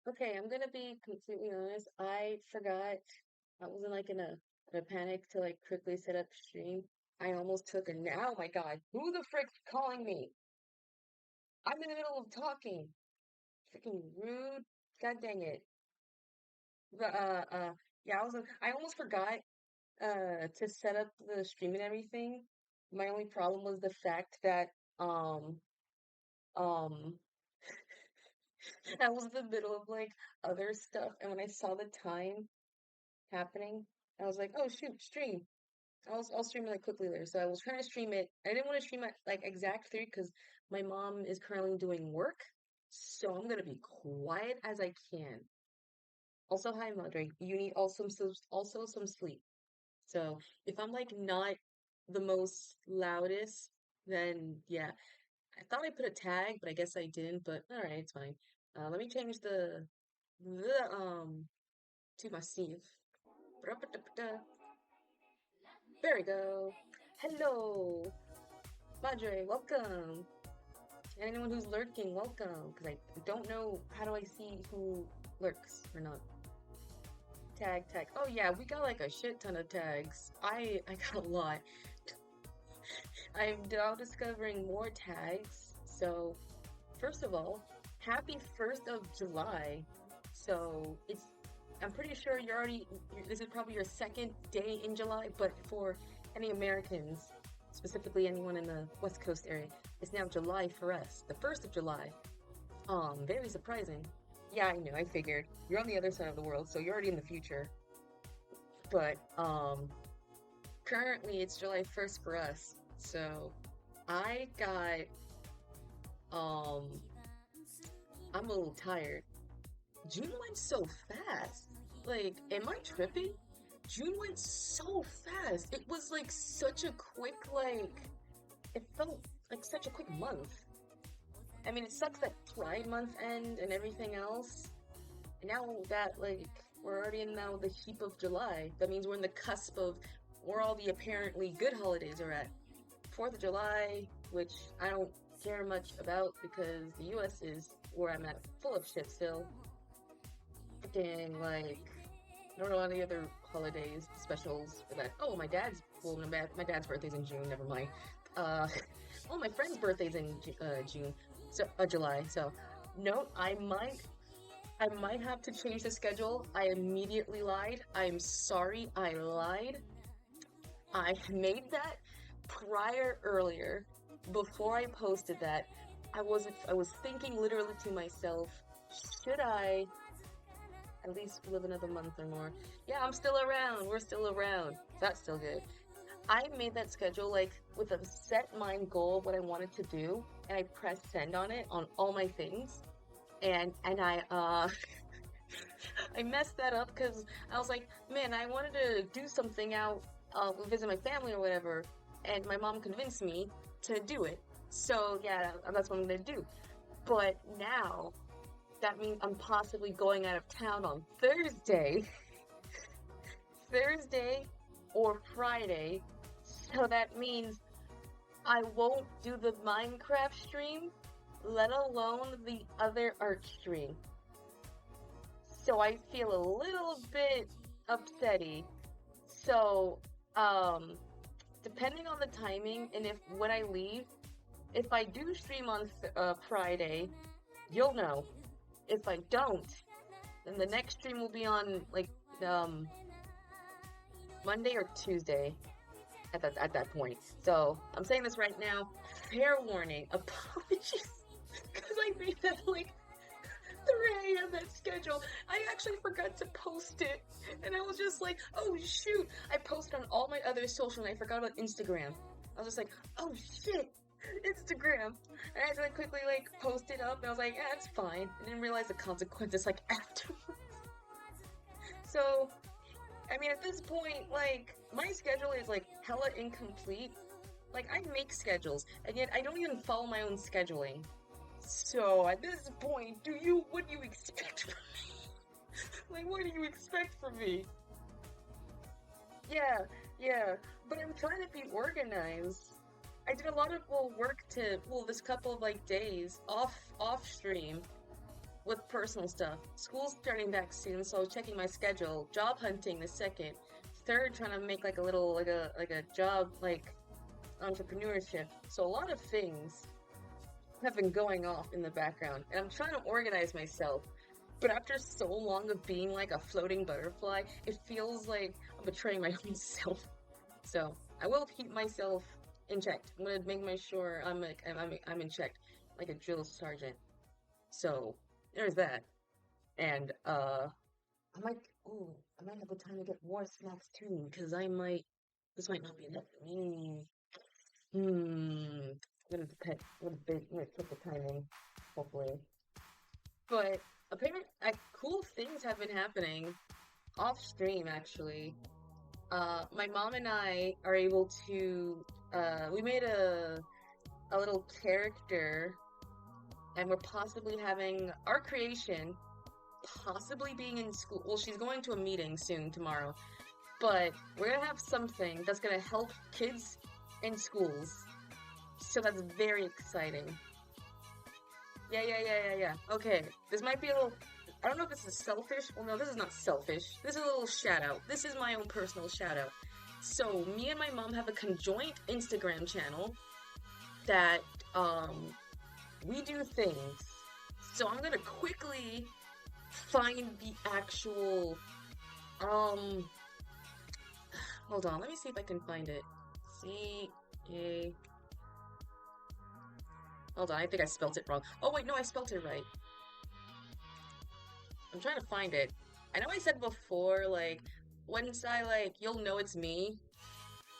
Okay, I'm gonna be completely honest. I forgot. I wasn't like in a panic to like quickly set up stream. I almost took a nap. Oh my God, who the frick's calling me? I'm in the middle of talking. Freaking rude. God dang it. But yeah, I almost forgot to set up the stream and everything. My only problem was the fact that um um I was in the middle of like other stuff, and when I saw the time happening, I was like, oh shoot, stream. I'll stream it like quickly later. So I was trying to stream it. I didn't want to stream at like exact three because my mom is currently doing work. So I'm gonna be quiet as I can. Also, hi Madre. You need also some sleep. So if I'm like not the most loudest, then yeah. I thought I put a tag, but I guess I didn't. But all right, it's fine. Let me change the to my Steve. There we go. Hello, Madre. Welcome. And anyone who's lurking, welcome. Because I don't know how do I see who lurks or not. Tag. Oh yeah, we got like a shit ton of tags. I got a lot. I'm now discovering more tags. So first of all, happy 1st of July. So I'm pretty sure this is probably your second day in July, but for any Americans, specifically anyone in the West Coast area, it's now July for us, the 1st of July. Very surprising. Yeah, I know, I figured. You're on the other side of the world, so you're already in the future. But, currently it's July 1st for us. So, I got, um, I'm a little tired. June went so fast. Like, am I tripping? June went so fast. It was like such a quick, it felt like such a quick month. I mean, it sucks that Pride Month end and everything else. And now that, like, we're already in now the heap of July, that means we're in the cusp of where all the apparently good holidays are at. 4th of July, which I don't care much about because the US is where I'm at, full of shit still. Freaking, like, I don't know any other holidays, specials that. Oh, my dad's birthday's in June. Never mind. Uh, oh, my friend's birthday's in June, so July. So, no, I might have to change the schedule. I immediately lied. I'm sorry, I lied. I made that earlier, before I posted that. I was thinking literally to myself, should I at least live another month or more? Yeah, I'm still around. We're still around. That's still good. I made that schedule like with a set mind goal of what I wanted to do, and I pressed send on it on all my things. And I I messed that up because I was like, man, I wanted to do something out, visit my family or whatever, and my mom convinced me to do it. So yeah, that's what I'm gonna do. But now that means I'm possibly going out of town on Thursday or Friday. So that means I won't do the Minecraft stream, let alone the other art stream. So I feel a little bit upsetty. So, um, depending on the timing and if when I leave, if I do stream on Friday, you'll know. If I don't, then the next stream will be on like um Monday or Tuesday at that point. So I'm saying this right now. Fair warning. Apologies because I made that like 3 a.m. that schedule. I actually forgot to post it. And I was just like, oh shoot. I posted on all my other social and I forgot about Instagram. I was just like, oh shit, Instagram. And I had to like quickly like post it up and I was like, yeah, it's fine. I didn't realize the consequences like afterwards. So I mean at this point, like my schedule is like hella incomplete. Like I make schedules and yet I don't even follow my own scheduling. So at this point, what do you expect from me? Like, what do you expect from me? Yeah, yeah, but I'm trying to be organized. I did a lot of work this couple of like days off stream, with personal stuff. School's starting back soon, so I was checking my schedule. Job hunting the second. Third, trying to make like a little like a job like entrepreneurship. So a lot of things have been going off in the background, and I'm trying to organize myself. But after so long of being like a floating butterfly, it feels like I'm betraying my own self. So I will keep myself in check. I'm gonna make my sure I'm in check, like a drill sergeant. So there's that. And I might oh I might have the time to get more snacks too, because I might this might not be enough for me. I'm gonna cut I'm gonna put the timing, hopefully. But apparently, cool things have been happening off stream actually. My mom and I are able to we made a little character, and we're possibly having our creation possibly being in school. Well, she's going to a meeting soon tomorrow, but we're gonna have something that's gonna help kids in schools. So that's very exciting. Yeah. Okay, this might be a little. I don't know if this is selfish. Well, no, this is not selfish. This is a little shout out. This is my own personal shout out. So, me and my mom have a conjoint Instagram channel that, we do things. So, I'm gonna quickly find the actual, um, hold on, let me see if I can find it. C-A. Hold on, I think I spelt it wrong. Oh, wait, no, I spelt it right. I'm trying to find it. I know I said before, like, once I, like, you'll know it's me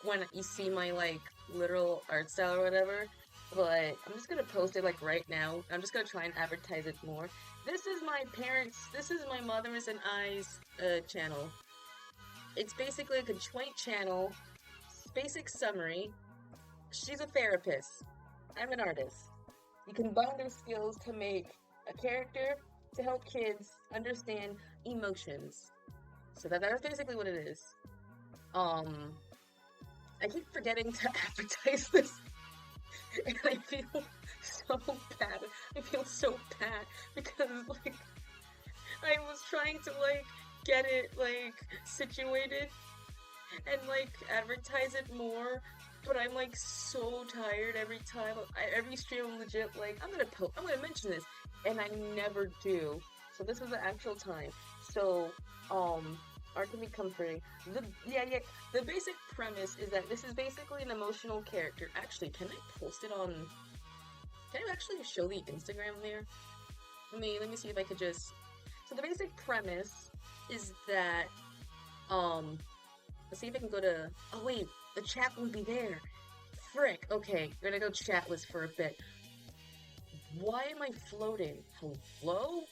when you see my, like, literal art style or whatever, but I'm just gonna post it, like, right now. I'm just gonna try and advertise it more. This is my parents, this is my mother's and I's, channel. It's basically like a joint channel, basic summary. She's a therapist. I'm an artist. You combine their skills to make a character to help kids understand emotions. So that's basically what it is. I keep forgetting to advertise this, and I feel so bad. I feel so bad because, like, I was trying to, like, get it, like, situated and, like, advertise it more, but I'm, like, so tired every time. Every stream I'm legit, like, I'm gonna mention this, and I never do. So this was the actual time. So, art can be comforting. The basic premise is that this is basically an emotional character. Actually, can I post it on... Can I actually show the Instagram there? Let me see if I could just... So the basic premise is that, let's see if I can go to... Oh wait, the chat won't be there. Frick, okay, we're gonna go chatless for a bit. Why am I floating? Hello?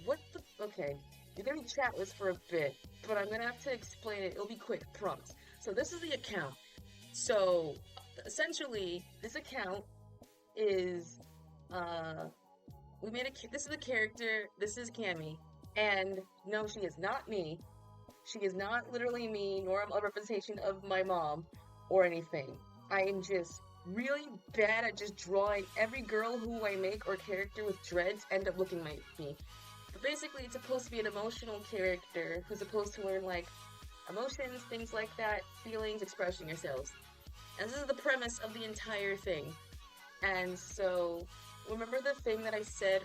What the... Okay, you're gonna be chatless for a bit, but I'm gonna have to explain it. It'll be quick, promise. So this is the account. So, essentially, this account is, this is the character, this is Cammy, and no, she is not me. She is not literally me, nor a representation of my mom, or anything. I am just really bad at just drawing. Every girl who I make or character with dreads end up looking like me. But basically, it's supposed to be an emotional character who's supposed to learn, like, emotions, things like that, feelings, expressing yourselves. And this is the premise of the entire thing. And so, remember the thing that I said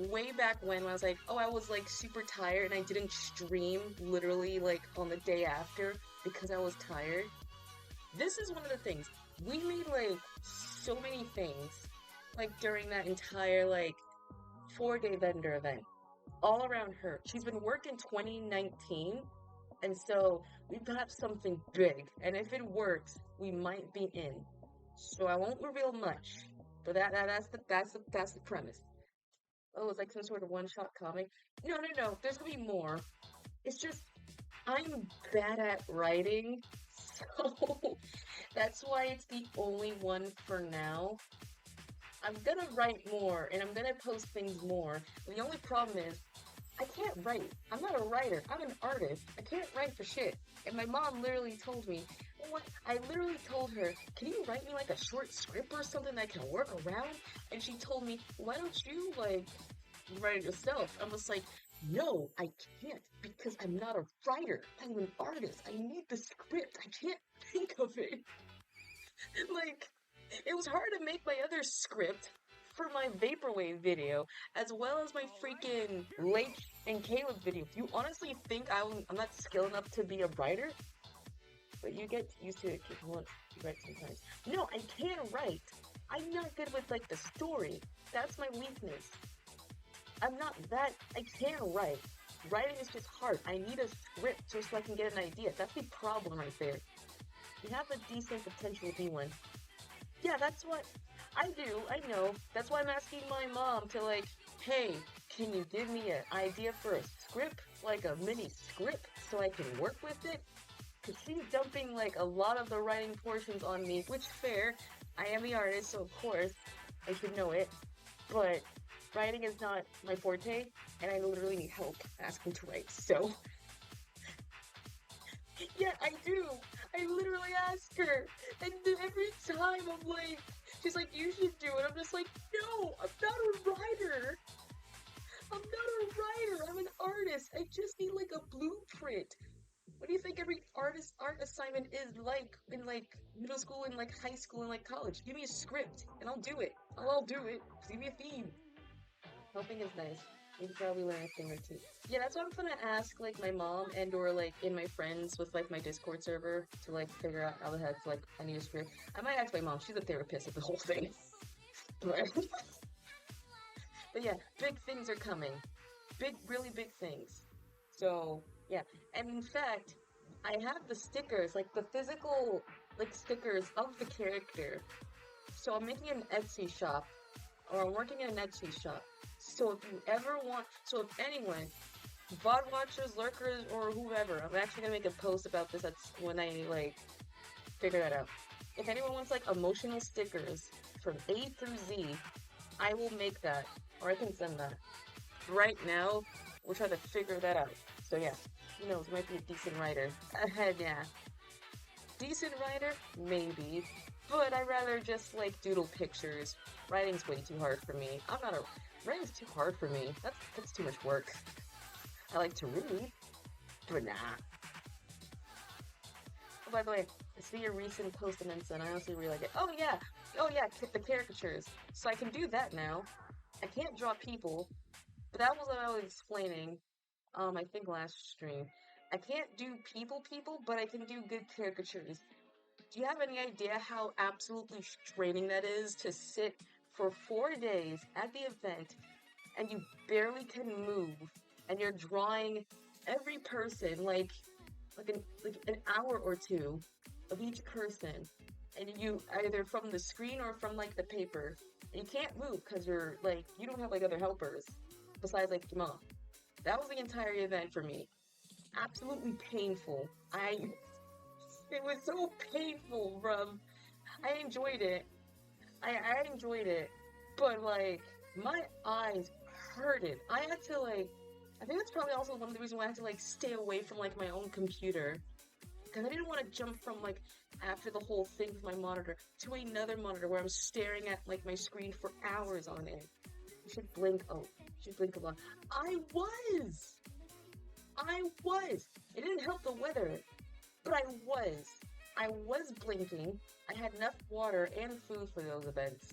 way back when I was like, oh, I was, like, super tired and I didn't stream literally, like, on the day after because I was tired? This is one of the things. We made, like, so many things, like, during that entire, like, 4-day vendor event. All around her. She's been working 2019, and so we've got something big, and if it works, we might be in. So I won't reveal much, but that's the premise. Oh, it's like some sort of one-shot comic. No, there's gonna be more. It's just I'm bad at writing, so that's why it's the only one for now. I'm gonna write more, and I'm gonna post things more. The only problem is, I can't write. I'm not a writer. I'm an artist. I can't write for shit. And my mom literally told me, what? I literally told her, can you write me, like, a short script or something that I can work around? And she told me, why don't you, like, write it yourself. I was like, no, I can't because I'm not a writer. I'm an artist. I need the script. I can't think of it. Like, it was hard to make my other script for my Vaporwave video, as well as my freaking Lake and Caleb video. If you honestly think I'm not skilled enough to be a writer, but you get used to it once you write sometimes. No, I can write. I'm not good with, like, the story. That's my weakness. I'm not that, I can write. Writing is just hard. I need a script just so I can get an idea. That's the problem right there. You have a decent potential to be one. Yeah, that's what I do. I know. That's why I'm asking my mom to, like, hey, can you give me an idea for a script? Like a mini script so I can work with it? Because she's dumping, like, a lot of the writing portions on me, which fair. I am the artist, so of course I should know it. But writing is not my forte, and I literally need help asking to write, so. Yeah, I do. I literally ask her, and every time I'm like, she's like, you should do it. I'm just like, no, I'm not a writer. I'm not a writer. I'm an artist. I just need like a blueprint. What do you think every art assignment is like in like middle school and like high school and like college? Give me a script and I'll do it. I'll do it. Just give me a theme. Helping is nice. You can probably learn a thing or two. Yeah, that's what I'm gonna ask, like, my mom and or, like, in my friends with, like, my Discord server to, like, figure out how the heck, like, I need a script. I might ask my mom. She's a therapist of the whole thing. But, but yeah, big things are coming. Big, really big things. So, yeah. And in fact, I have the stickers, like, the physical, like, stickers of the character. So I'm making an Etsy shop, or I'm working in an Etsy shop. So if you ever want, so if anyone, VOD watchers, lurkers, or whoever, I'm actually gonna make a post about this. That's when I, like, figure that out. If anyone wants, like, emotional stickers from A through Z, I will make that, or I can send that. Right now, we're trying to figure that out. So yeah, who knows, might be a decent writer. Yeah. Decent writer? Maybe. But I'd rather just, like, doodle pictures. Writing's way too hard for me. Writing's too hard for me. That's too much work. I like to read, but nah. Oh, by the way, I see your recent post on Insta, and I honestly really like it. Oh yeah, the caricatures. So I can do that now. I can't draw people, but that was what I was explaining, I think last stream. I can't do people, but I can do good caricatures. Do you have any idea how absolutely straining that is to sit for 4 days at the event and you barely can move and you're drawing every person like an hour or two of each person, and you either from the screen or from like the paper, and you can't move because you're like you don't have like other helpers besides like your mom. That was the entire event for me. Absolutely painful. It was so painful, bruv. I enjoyed it. I enjoyed it. But, like, my eyes hurted. I had to, like, I think that's probably also one of the reasons why I had to, like, stay away from, like, my own computer. Because I didn't want to jump from, like, after the whole thing with my monitor to another monitor where I'm staring at, like, my screen for hours on it. You should blink. Oh, you should blink a lot. I was! It didn't help the weather. But I was blinking. I had enough water and food for those events.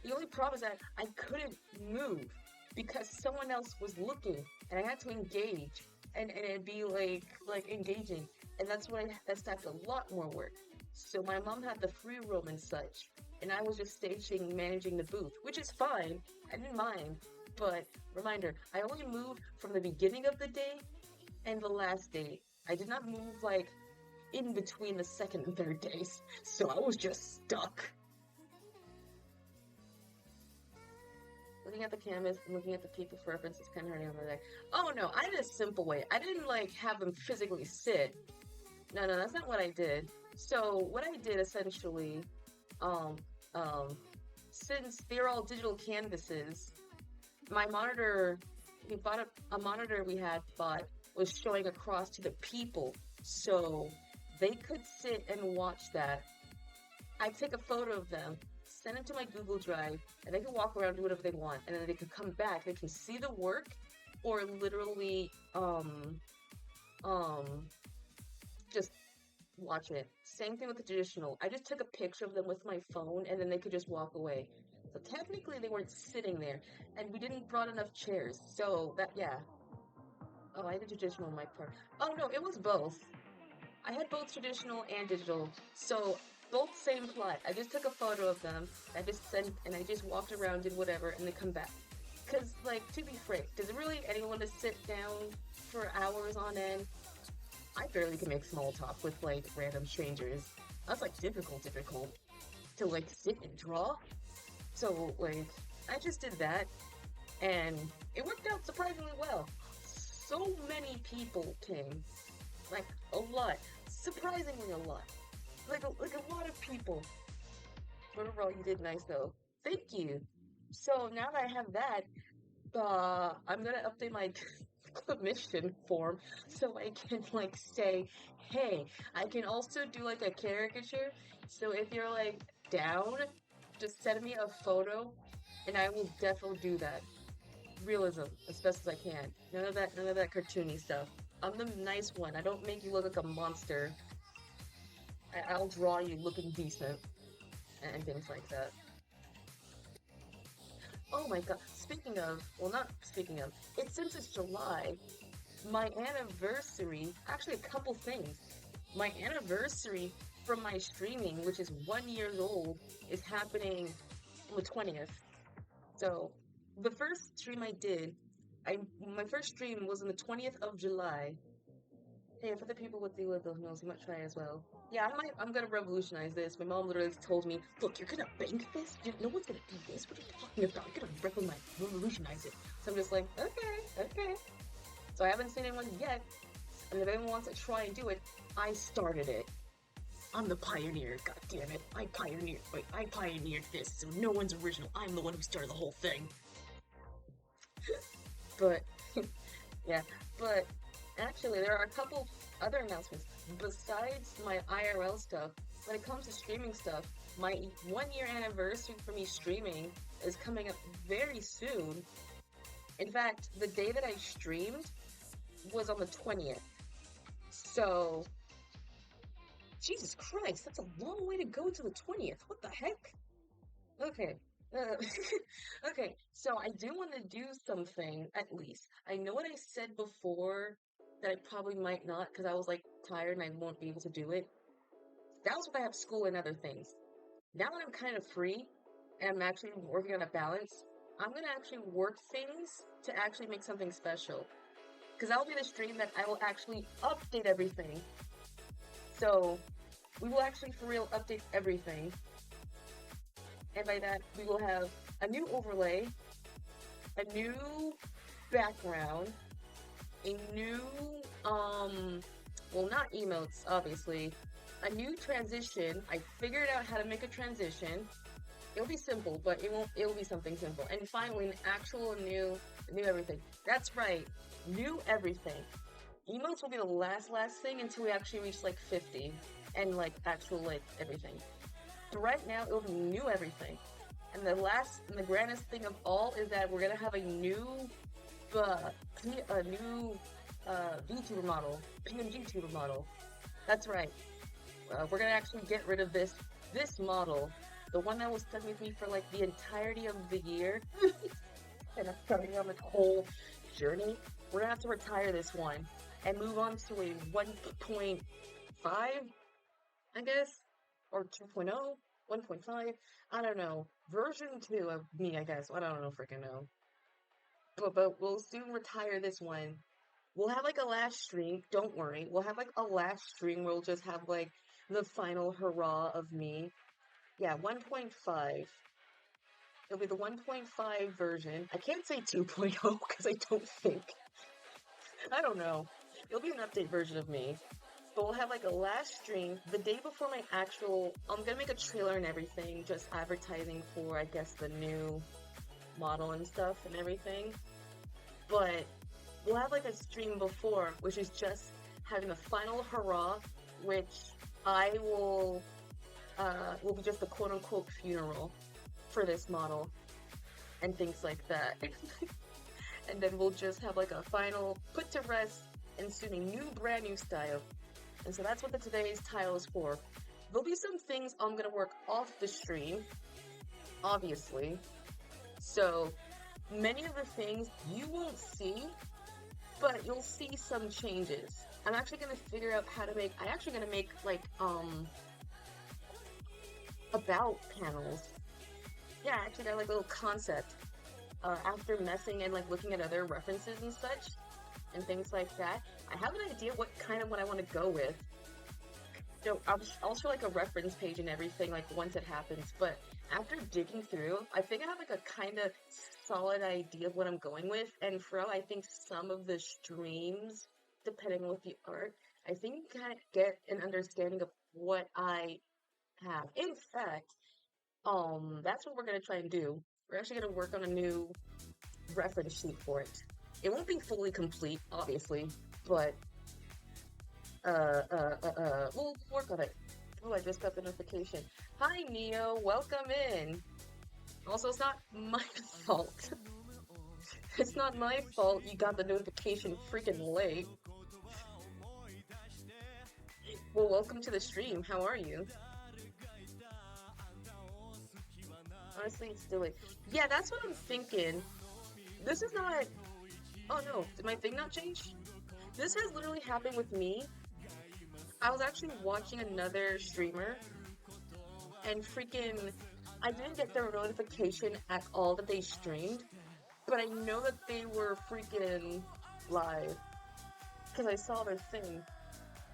The only problem is that I couldn't move because someone else was looking, and I had to engage, and it'd be like engaging, and that's stacked a lot more work. So my mom had the free roam and such, and I was just staging, managing the booth, which is fine. I didn't mind, but reminder, I only moved from the beginning of the day and the last day. I did not move like in between the second and third days, so I was just stuck. Looking at the canvas and looking at the people for reference is kind of hard on the day. Oh no, I did a simple way. I didn't like have them physically sit. No, that's not what I did. So what I did essentially, since they're all digital canvases, my monitor, we bought a monitor we had bought was showing across to the people, so they could sit and watch that. I take a photo of them, send them to my Google Drive, and they can walk around, do whatever they want, and then they can come back. They can see the work, or literally, just watch it. Same thing with the traditional. I just took a picture of them with my phone, and then they could just walk away. So technically, they weren't sitting there, and we didn't brought enough chairs. So that, yeah. Oh, I did traditional on my part. Oh no, it was both. I had both traditional and digital, so both same plot. I just took a photo of them, I just sent, and I just walked around, did whatever, and they come back. Cause, like, to be frank, does it really anyone to sit down for hours on end? I barely can make small talk with, like, random strangers. That's, like, difficult to, like, sit and draw. So, like, I just did that, and it worked out surprisingly well. So many people came. Like, a lot. Surprisingly a lot. Like a lot of people. But overall, you did nice, though. Thank you. So, now that I have that, I'm gonna update my commission form so I can, like, say, hey, I can also do, like, a caricature. So if you're, like, down, just send me a photo, and I will definitely do that. Realism as best as I can. None of that cartoony stuff. I'm the nice one. I don't make you look like a monster. I'll draw you looking decent and things like that. Oh my god. Speaking of, well, not speaking of, since it's July, my anniversary, actually a couple things. My anniversary from my streaming, which is 1 year old, is happening on the 20th. So, the first stream I did, my first stream was on the 20th of July. Hey, for the people with those knows, you might try as well. Yeah, I'm gonna revolutionize this. My mom literally told me, look, you're gonna bank this? No one's gonna do this. What are you talking about? You're gonna revolutionize it. So I'm just like, okay. So I haven't seen anyone yet. And if anyone wants to try and do it, I started it. I'm the pioneer, god damn it. I pioneered this, so no one's original. I'm the one who started the whole thing. But, yeah, but actually there are a couple other announcements. Besides my IRL stuff, when it comes to streaming stuff, my 1 year anniversary for me streaming is coming up very soon. In fact, the day that I streamed was on the 20th. So, Jesus Christ, that's a long way to go to the 20th. What the heck? Okay. Okay, so I do want to do something, at least. I know what I said before that I probably might not, because I was, like, tired and I won't be able to do it. That was when I have school and other things. Now that I'm kind of free, and I'm actually working on a balance, I'm gonna actually work things to actually make something special. Because that'll be the stream that I will actually update everything. So, we will actually, for real, update everything. And by that, we will have a new overlay, a new background, a new, well, not emotes, obviously, a new transition. I figured out how to make a transition. It'll be simple, but it'll be something simple. And finally, an actual new everything. That's right, new everything. Emotes will be the last thing until we actually reach, like, 50, and, like, actual, like, everything. So right now, it'll be new everything. And the grandest thing of all is that we're gonna have a new VTuber model, PNG tuber model. That's right. We're gonna actually get rid of this model, the one that was stuck with me for, like, the entirety of the year, and I'm starting on this whole journey. We're gonna have to retire this one and move on to a 1.5, I guess, or 2.0, 1.5, I don't know, version 2 of me, I guess. I don't know, freaking know. But we'll soon retire this one. We'll have, like, a last stream, don't worry, we'll have, like, a last stream where we'll just have, like, the final hurrah of me. Yeah, 1.5. It'll be the 1.5 version. I can't say 2.0 because I don't think. I don't know. It'll be an update version of me. But we'll have, like, a last stream the day before my actual. I'm gonna make a trailer and everything, just advertising for, I guess, the new model and stuff and everything. But we'll have, like, a stream before, which is just having the final hurrah, which I will will be just a quote-unquote funeral for this model and things like that. And then we'll just have like a final put to rest and soon a new brand new style. And so that's what the today's title is for. There'll be some things I'm gonna work off the stream, obviously. So many of the things you won't see, but you'll see some changes. I'm actually gonna figure out how to make, I'm actually gonna make like, about panels. Yeah, I actually got like a little concept, after messing and like looking at other references and such, and things like that. I have an idea what I want to go with. You know, I'll show like a reference page and everything like once it happens, but after digging through, I think I have like a kind of solid idea of what I'm going with, and I think some of the streams, depending on what the art, I think you kind of get an understanding of what I have. In fact, that's what we're gonna try and do. We're actually gonna work on a new reference sheet for it. It won't be fully complete, obviously, but we'll work on it. Oh, I just got the notification. Hi, Neo, welcome in. Also, it's not my fault. It's not my fault you got the notification freaking late. Well, welcome to the stream. How are you? Honestly, it's still late. Yeah, that's what I'm thinking. This is not... Oh no, did my thing not change? This has literally happened with me. I was actually watching another streamer, and freaking, I didn't get their notification at all that they streamed, but I know that they were freaking live, because I saw their thing,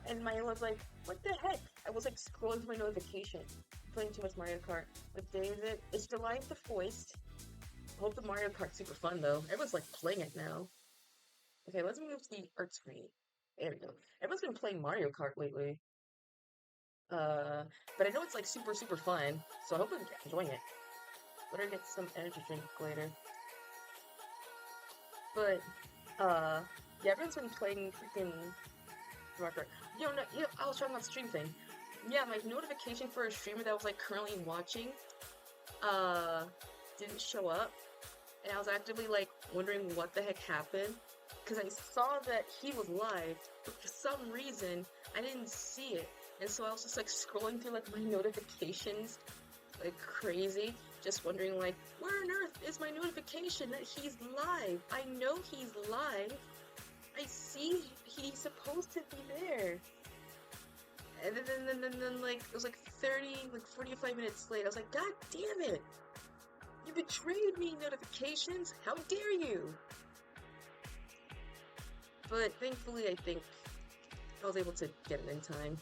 and I was like, what the heck? I was like scrolling through my notification, playing too much Mario Kart with David. It's July the Foist. I hope the Mario Kart's super fun though. Everyone's like playing it now. Okay, let's move to the art screen. There we go. Everyone's been playing Mario Kart lately. But I know it's like super fun, so I hope I'm enjoying it. Better get some energy drink later. But, yeah, everyone's been playing freaking Mario Kart. No, I was talking about the stream thing. Yeah, my notification for a streamer that I was like currently watching, didn't show up. And I was actively like wondering what the heck happened. Because I saw that he was live, but for some reason, I didn't see it. And so I was just like scrolling through like my notifications like crazy, just wondering like, where on earth is my notification that he's live? I know he's live. I see he's supposed to be there. And then like, it was like 45 minutes late. I was like, God damn it! You betrayed me, notifications! How dare you! But thankfully, I think I was able to get it in time.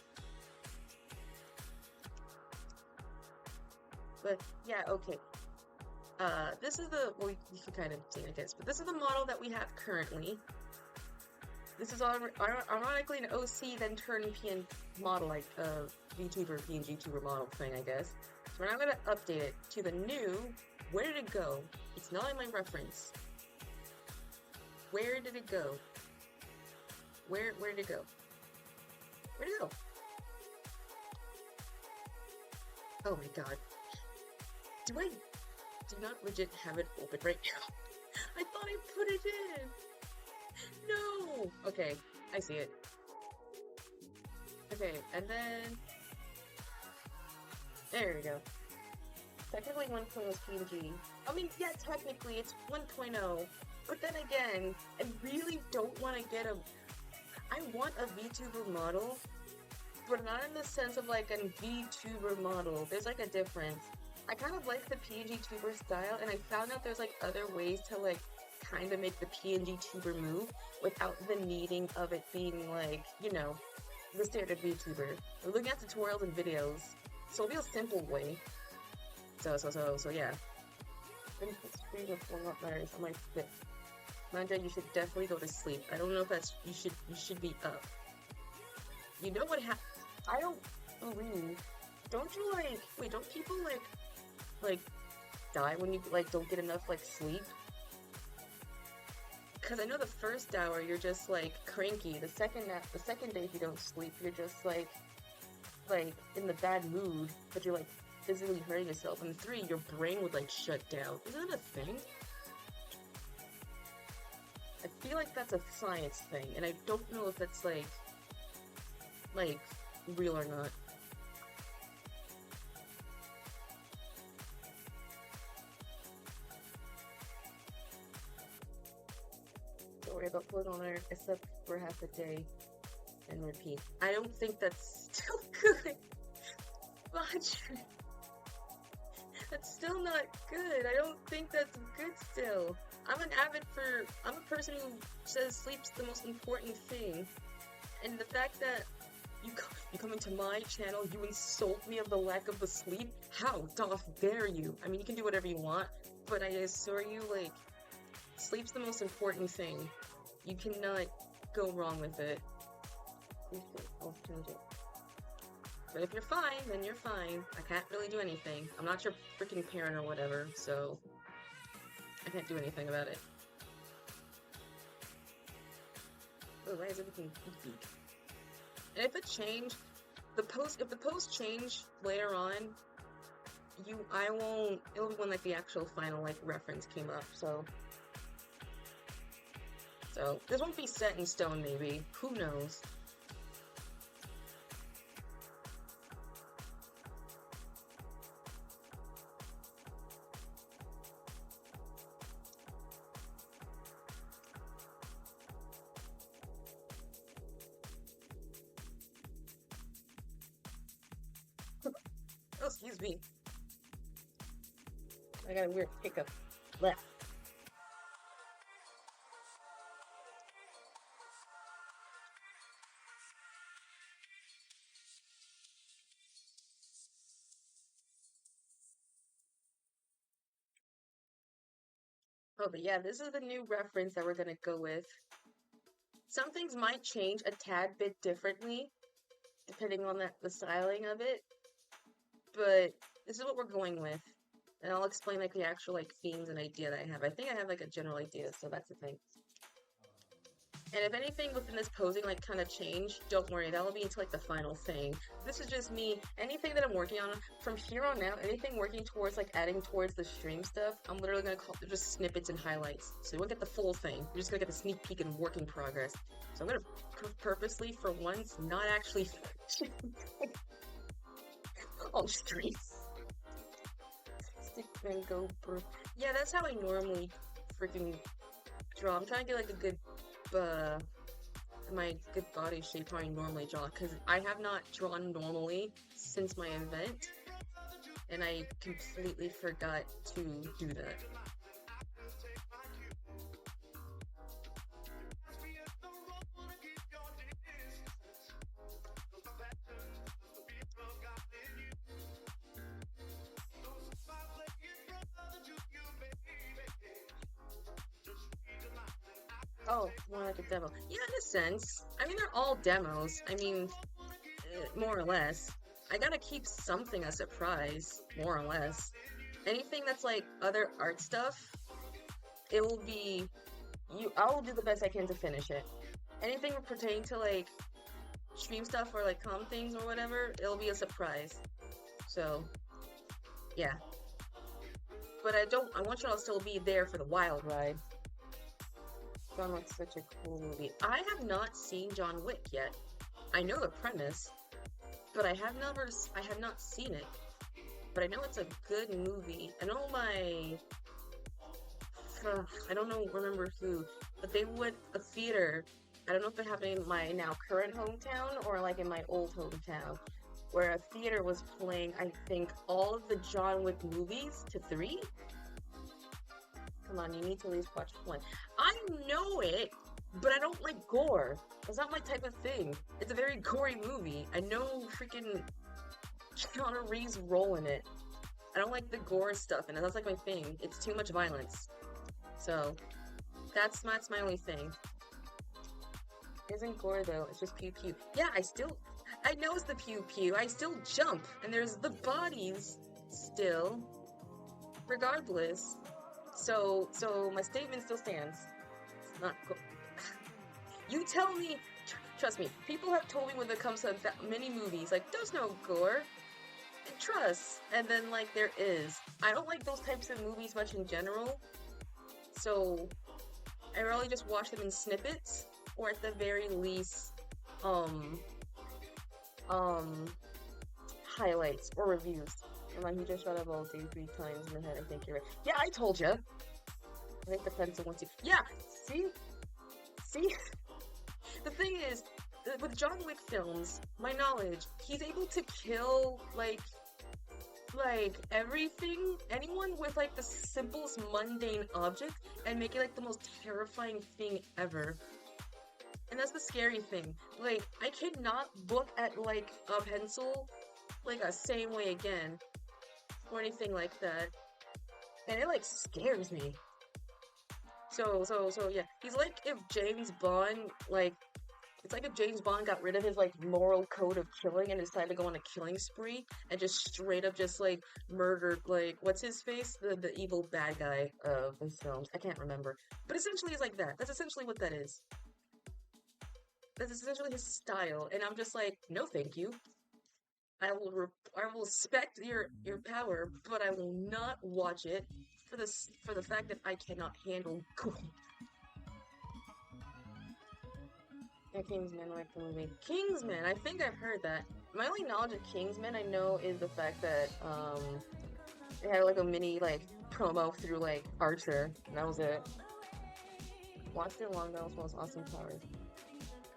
But yeah, okay. This is well, you can kind of see it, I guess, but this is the model that we have currently. This is ironically an OC then turned PN model, like VTuber, PNG tuber model thing, I guess. So we're now gonna update it to the new. Where did it go? It's not in my reference. Where did it go? Where did it go? Where'd it go? Oh my god. Do I not legit have it open right now? I thought I put it in! No! Okay, I see it. Okay, and then... There we go. Technically 1.0 is PNG. I mean, yeah, technically it's 1.0. But then again, I really don't want to get a... I want a VTuber model, but not in the sense of like a VTuber model. There's like a difference. I kind of like the PNG tuber style, and I found out there's like other ways to like kind of make the PNG tuber move without the needing of it being like, you know, the standard VTuber. We're looking at tutorials and videos, so it'll be a simple way. So yeah. Finish the stream with one up matters on my fifth. Manja, you should definitely go to sleep. I don't know if that's, you should be up. You know what I don't believe, don't you like, wait, don't people like, die when you, like, don't get enough, like, sleep? Because I know the first hour, you're just, like, cranky. The second day, if you don't sleep, you're just, like, like, in the bad mood, but you're, like, physically hurting yourself. And 3, your brain would, like, shut down. Isn't that a thing? I feel like that's a science thing, and I don't know if that's, like, real or not. Don't worry about putting on there, except for half a day, and repeat. I don't think that's still good. That's still not good. I don't think that's good still. I'm a person who says sleep's the most important thing. And the fact that you come into my channel, you insult me of the lack of the sleep? How doth dare you? I mean, you can do whatever you want, but I assure you, like, sleep's the most important thing. You cannot go wrong with it. I'll change it. But if you're fine, then you're fine. I can't really do anything. I'm not your freaking parent or whatever, so I can't do anything about it. Oh, why is everything beepy? And if it changed, if the post change later on, it'll be when, like, the actual final, like, reference came up, so this won't be set in stone, maybe. Who knows? Oh, excuse me. I got a weird hiccup. Left. Oh, but yeah, this is the new reference that we're gonna go with. Some things might change a tad bit differently, depending on the styling of it, but this is what we're going with. And I'll explain, like, the actual, like, themes and idea that I have. I think I have, like, a general idea, so that's the thing. And if anything within this posing, like, kind of change, don't worry, that'll be into, like, the final thing. This is just me. Anything that I'm working on, from here on out, anything working towards, like, adding towards the stream stuff, I'm literally gonna call just snippets and highlights. So you won't get the full thing. You're just gonna get the sneak peek and work in progress. So I'm gonna purposely, for once, not actually on streams. Stick and go, bro. Yeah, that's how I normally freaking draw. I'm trying to get, like, a good my good body shape how I normally draw, because I have not drawn normally since my event, and I completely forgot to do that. Oh, more like a demo. Yeah, in a sense. I mean, they're all demos. I mean, more or less. I gotta keep something a surprise, more or less. Anything that's, like, other art stuff, it will be... I will do the best I can to finish it. Anything pertaining to, like, stream stuff or, like, comm things or whatever, it'll be a surprise. So, yeah. But I want y'all to still be there for the wild ride. John Wick's such a cool movie. I have not seen John Wick yet. I know the premise, but I have not seen it. But I know it's a good movie. I know I don't remember who, but they went a theater. I don't know if it happened in my now current hometown or, like, in my old hometown, where a theater was playing, I think, all of the John Wick movies to 3. Come on, you need to at least watch 1. I know it, but I don't like gore. It's not my type of thing. It's a very gory movie. I know freaking Keanu Reeves' role in it. I don't like the gore stuff, and that's, like, my thing. It's too much violence. So, that's my only thing. It isn't gore, though. It's just pew-pew. Yeah, I know it's the pew-pew. I still jump, and there's the bodies still, regardless. So my statement still stands. It's not go- You tell me, trust me, people have told me when it comes to mini movies, like, there's no gore. Trust. And then, like, there is. I don't like those types of movies much in general. So, I really just watch them in snippets, or at the very least, um, highlights or reviews. And like, he just shot up all day 3 times in the head. I think you're right. Yeah, I told you. I think the pencil wants you. Yeah, see? See? The thing is, with John Wick films, my knowledge, he's able to kill, like everything, anyone with like the simplest mundane object and make it like the most terrifying thing ever. And that's the scary thing. Like, I cannot look at like a pencil like a same way again or anything like that. And it like scares me. So yeah. He's like if James Bond, like, it's like if James Bond got rid of his, like, moral code of killing and decided to go on a killing spree and just straight up just, like, murdered, like, what's his face? The evil bad guy of his films. I can't remember. But essentially it's like that. That's essentially what that is. That's essentially his style. And I'm just like, no thank you. I will respect your power, but I will not watch it for the fact that I cannot handle gore. Yeah, Kingsman, like the movie. Kingsman, I think I've heard that. My only knowledge of Kingsman I know is the fact that, they had like a mini, like, promo through, like, Archer, and that was it. Watched it long ago, as well as Austin Powers.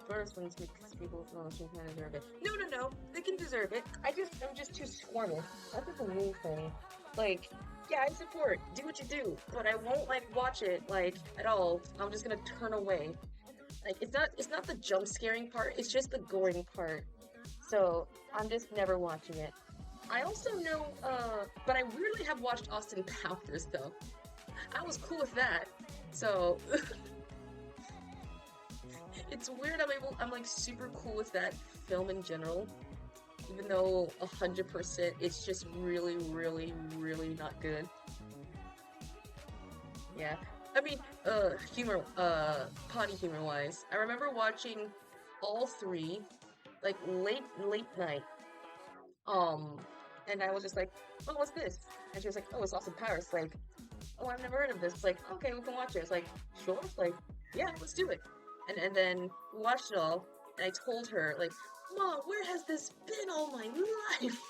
First, when people from Austin can deserve it. No, they can deserve it. I'm just too squirmy. That's just a me thing. Like, yeah, I support, do what you do, but I won't, like, watch it, like, at all. I'm just gonna turn away. Like, it's not the jump scaring part, it's just the goring part. So, I'm just never watching it. I also know, but I weirdly have watched Austin Powers, though. I was cool with that. So, it's weird I'm like super cool with that film in general. Even though 100% it's just really, really, really not good. Yeah. I mean, potty humor-wise, I remember watching all 3, like, late night, and I was just like, oh, what's this? And she was like, oh, it's Austin Powers. Like, oh, I've never heard of this. It's like, okay, we can watch it. It's like, sure? Like, yeah, let's do it. And then we watched it all, and I told her, like, Mom, where has this been all my life?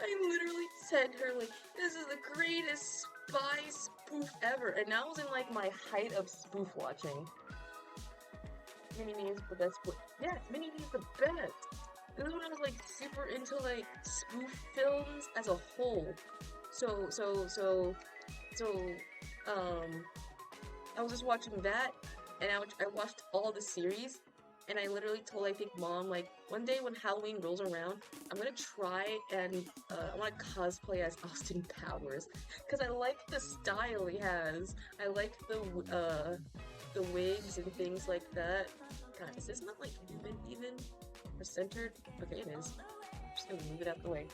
I literally said to her, like, this is the greatest spy spoof ever, and that was in, like, my height of spoof watching. Mini-Me is the best. Yeah, Mini-Me is the best. This is when I was, like, super into, like, spoof films as a whole. So, I was just watching that, and I watched all the series, and I literally told, I think, Mom, like, one day when Halloween rolls around, I'm gonna try and, I wanna cosplay as Austin Powers, because I like the style he has. I like the wigs and things like that. God, is this not, like, even? Or centered? Okay, it is. I'm just gonna move it out the way.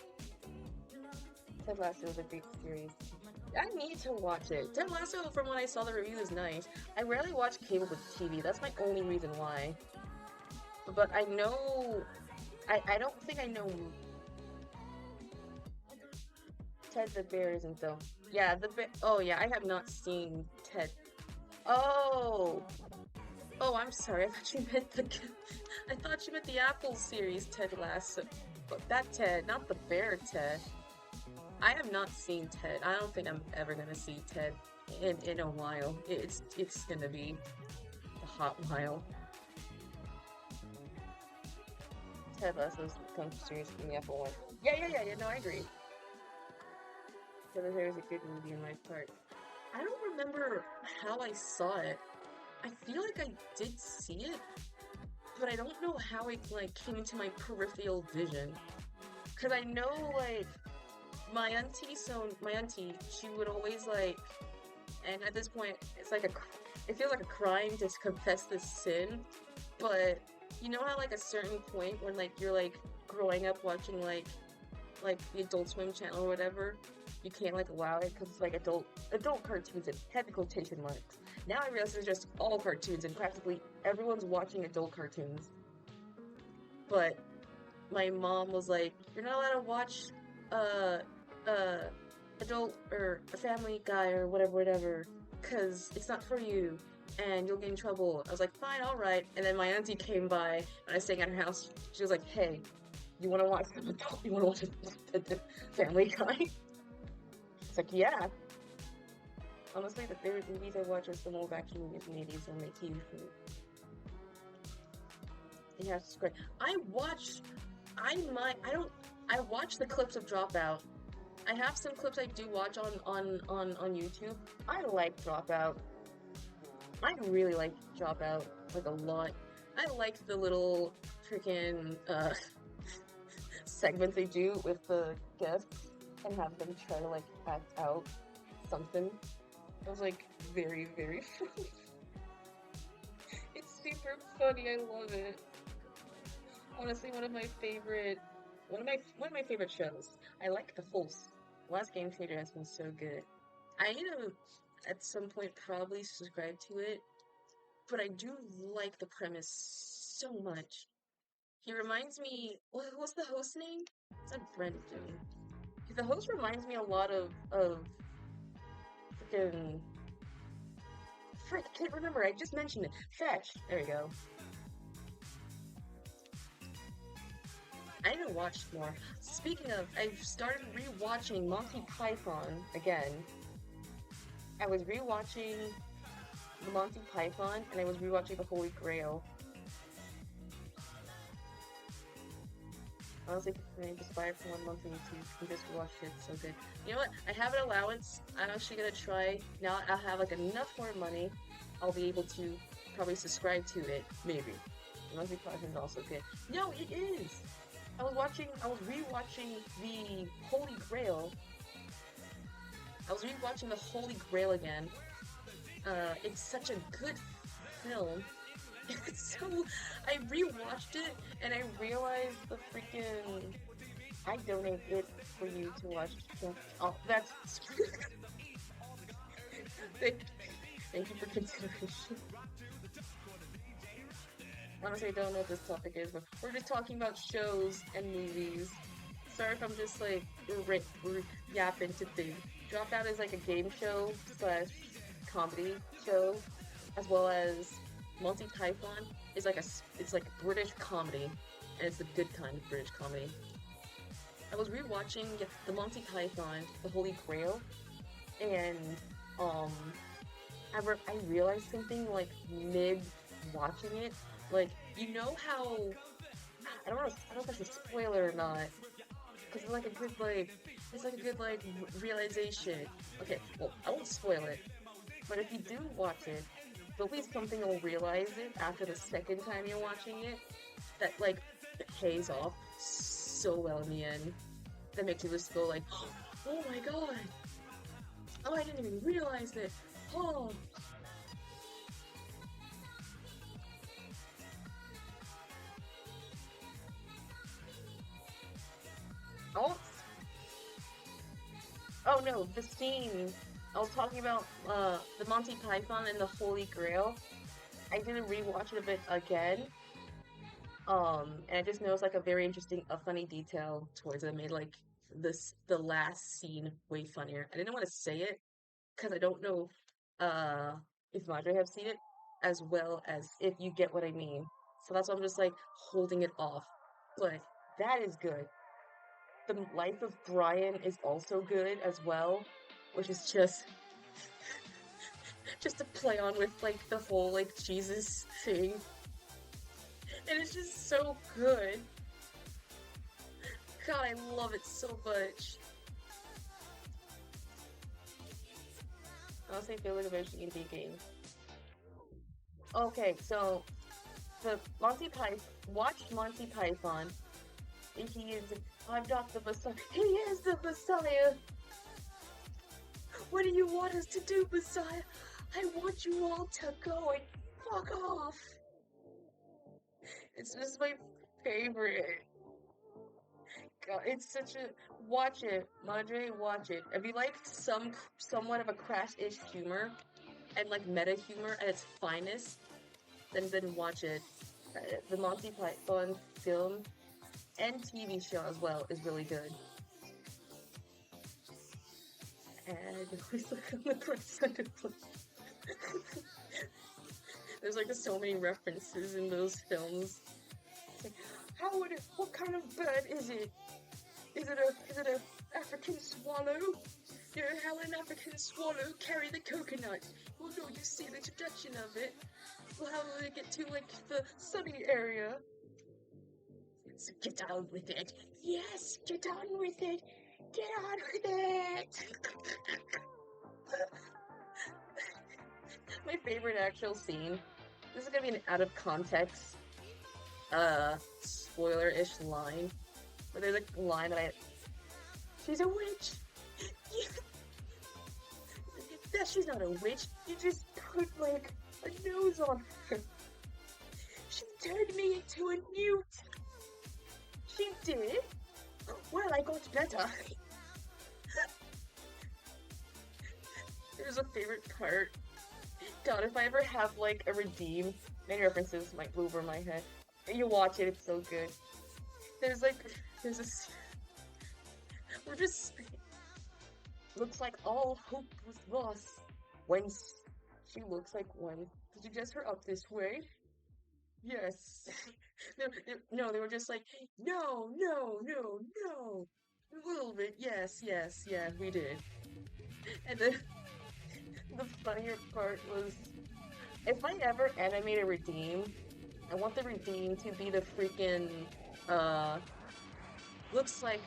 Ted Lasso is a great series. I need to watch it. Ted Lasso, from when I saw the review, is nice. I rarely watch cable with TV. That's my only reason why. But I know... I don't think I know... Ted the Bear isn't, though. Yeah, the Bear... Oh, yeah, I have not seen Ted. Oh! Oh, I'm sorry. I thought you meant the... I thought you meant the Apple series Ted Lasso. But that Ted, not the Bear Ted. I have not seen Ted. I don't think I'm ever gonna see Ted in a while. It's gonna be a hot while. Ted Lasso's become series from the Apple one. Yeah, no, I agree. The other is a good movie in my part. I don't remember how I saw it. I feel like I did see it, but I don't know how it, like, came into my peripheral vision. Cause I know, like, my auntie, she would always, like, and at this point, it's like it feels like a crime to confess this sin, but you know how, like, a certain point when, like, you're, like, growing up watching, like the Adult Swim channel or whatever, you can't like allow it because it's like adult cartoons and heavy quotation marks. Now I realize it's just all cartoons and practically everyone's watching adult cartoons. But my mom was like, "You're not allowed to watch uh uh adult or a Family Guy or whatever, because it's not for you." And you'll get in trouble. I was like, fine, all right. And then my auntie came by, and I was staying at her house. She was like, hey, you want to watch some adult? You want to watch the Family Guy? It's like, yeah. Honestly, the favorite movies I watch are some old action movies from the 80s on my TV food. Yeah, it's great. I watch the clips of Dropout. I have some clips I do watch on YouTube. I like Dropout. I really like Dropout, like a lot. I like the little freaking segments they do with the guests and have them try to like act out something. It was like very, very funny. It's super funny. I love it. Honestly, one of my favorite shows. I like The Force. Last Game Changer has been so good. I need to at some point probably subscribe to it, but I do like the premise so much. He reminds me. What's the host name? It's not Brendan. The host reminds me a lot of freaking. Frick, I can't remember. I just mentioned it. Fetch. There we go. I need to watch more. Speaking of, I've started rewatching Monty Python again. I was rewatching the Monty Python, and I was rewatching the Holy Grail. Honestly, just buy it for 1 month on YouTube. You can just watch it. It's so good. You know what? I have an allowance. I'm actually gonna try. Now I'll have like enough more money. I'll be able to probably subscribe to it. Maybe. Monty Python is also good. No, it is! I was rewatching the Holy Grail. I was rewatching the Holy Grail again. It's such a good film. It's so... I rewatched it, and I realized the freaking... I donate it for you to watch. Oh, that's... Thank you for consideration. Honestly, I don't know what this topic is, but we're just talking about shows and movies. Sorry if I'm just like yapping to things. Dropout is like a game show / comedy show, as well as Monty Python is like it's like British comedy, and it's the good kind of British comedy. I was rewatching the Monty Python, The Holy Grail, and I realized something like mid watching it. Like, you know how I don't know if that's a spoiler or not, because it's like a good realization. Okay, well, I won't spoil it, but if you do watch it, there'll be something you'll realize it after the second time you're watching it that like pays off so well in the end. That makes you just go like, oh my god, oh, I didn't even realize it. Oh. Oh no, the scene. I was talking about the Monty Python and the Holy Grail. I did rewatch it a bit again. And I just noticed like a very interesting, a funny detail towards it. It made like the last scene way funnier. I didn't want to say it because I don't know if Madre have seen it as well as if you get what I mean. So that's why I'm just like holding it off. But that is good. The Life of Brian is also good as well, which is just to play on with like the whole like Jesus thing. And it's just so good. God, I love it so much. Honestly, I feel like eventually need to be a game. Okay, so the watched Monty Python. He is, I'm not the Messiah. He is the Messiah. What do you want us to do, Messiah? I want you all to go and fuck off. It's just my favorite. God, it's such a watch it, Madre, watch it. If you like somewhat of a crash-ish humor and like meta humor at its finest, then watch it. The Monty Python film and TV show as well is really good. And always look on the correct side of the There's like so many references in those films. It's like, what kind of bird is it? Is it a African swallow? You know, how an African swallow carry the coconut? Well, no, you see the introduction of it. Well, how will it get to like the sunny area? So get on with it. Yes, get on with it. Get on with it. My favorite actual scene. This is gonna be an out of context, spoiler-ish line. But there's a line that she's a witch! That she's not a witch, you just put, like, a nose on her. She turned me into a newt! She did? Well, I got better. There's a favorite part. God, if I ever have, like, a redeem, many references might go over my head. You watch it, it's so good. There's a... We're just... Looks like all hope was lost. Once she looks like one. Did you guess her up this way? Yes. No, they were just like, no. A little bit, yes, yeah, we did. And then the funnier part was, if I ever animate a redeem, I want the redeem to be the freaking, looks like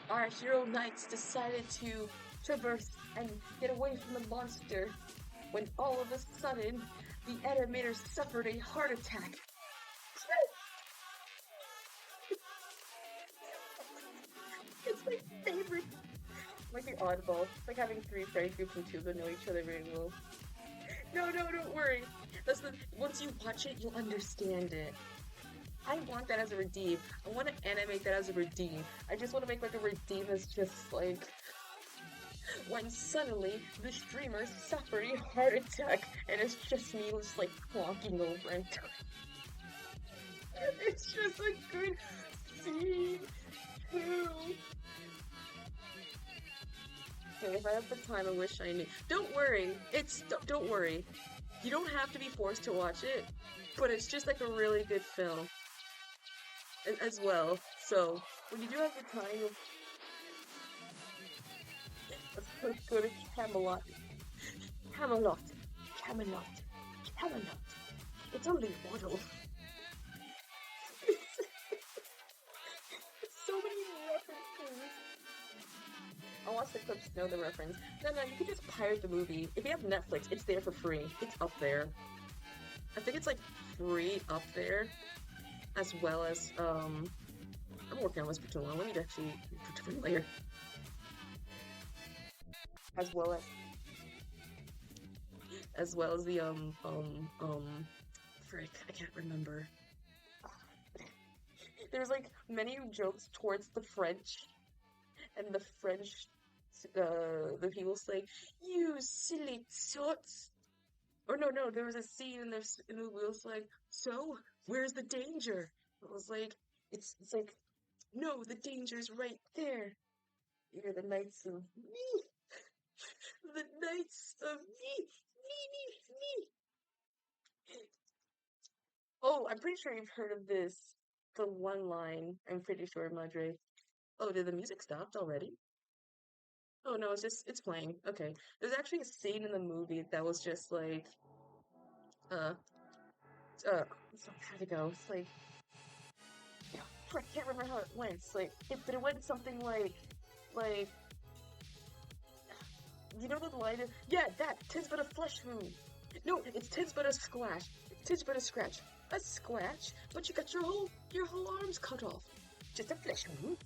our hero knights decided to traverse and get away from the monster when all of a sudden the animator suffered a heart attack. It's my favorite. Like the oddball. It's like having 3 friend groups and 2 that know each other very well. No, don't worry. Once you watch it, you'll understand it. I want that as a redeem. I want to animate that as a redeem. I just want to make like a redeem that's just like when suddenly the streamer suffered a heart attack and it's just me just like clonking over and it's just a good scene too. Okay, if I have the time, I wish I knew. Don't worry. Don't worry. You don't have to be forced to watch it, but it's just like a really good film as well. So when you do have the time, let's go to Camelot. Camelot. It's only waddle. So many references. I'll watch the clips to know the reference. No, you can just pirate the movie. If you have Netflix, it's there for free. It's up there. I think it's like free up there. As well as, I'm working on this for too long. Let me actually put it later. As well as the, frick, I can't remember. There's like many jokes towards the French, and the French, the people say, "You silly sots." Or no, there was a scene in the movie. It was like, "So, where's the danger?" It was like, it's like, "No, the danger's right there." You're the knights of me. The knights of me. Oh, I'm pretty sure you've heard of this. The one line. I'm pretty sure, Madre. Oh, did the music stop already? Oh no, it's playing. Okay. There's actually a scene in the movie that was just like, uh, so how'd it go? It's like, I can't remember how it went. It's like, but it went something like, you know the line of, yeah, that, 'tis but a flesh wound. No, it's 'tis but a splash. 'Tis but a scratch. A scratch? But you got your whole arms cut off. Just a flesh wound?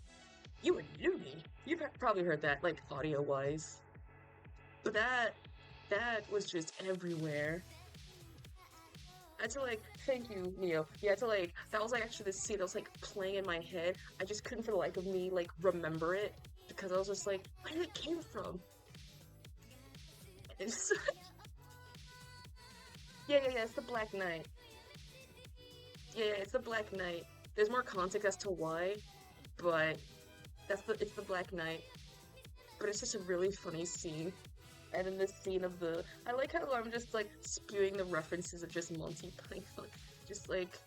You were loony. You've probably heard that, like, audio-wise. But that was just everywhere. I had to like, thank you, Neo. Yeah, to like, that was like actually the scene that was like playing in my head. I just couldn't for the life of me like remember it because I was just like, where did it came from? It's, yeah, it's the Black Knight. Yeah, it's the Black Knight. There's more context as to why, but it's the Black Knight. But it's just a really funny scene. And in this scene of the, I like how I'm just like spewing the references of just Monty Python. Just like,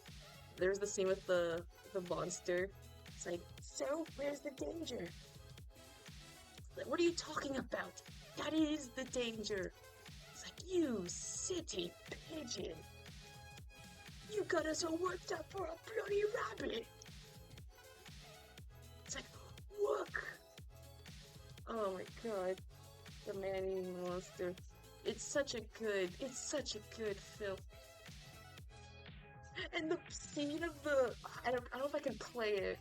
there's the scene with the monster. It's like, so where's the danger? Like, what are you talking about? That is the danger. It's like, you city pigeon. You got us all worked up for a bloody rabbit. It's like, look. Oh my god. The man-eating monster. It's such a good film. And the scene of the, I don't know if I can play it,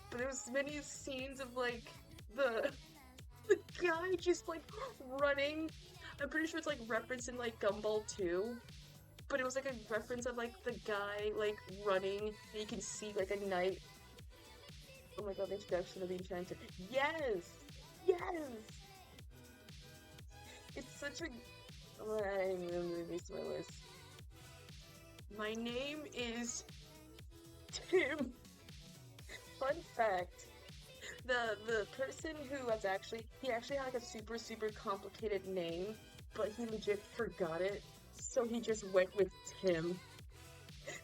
but there's many scenes of like the guy just like running. I'm pretty sure it's like referenced in like Gumball 2, but it was like a reference of like the guy like running, and you can see like a knight. Oh my god, the introduction of the Enchanted. Yes! Yes! It's such a... Oh, I didn't even release my list. My name is Tim. Fun fact. The person who was he actually had like a super complicated name, but he legit forgot it, so he just went with Tim.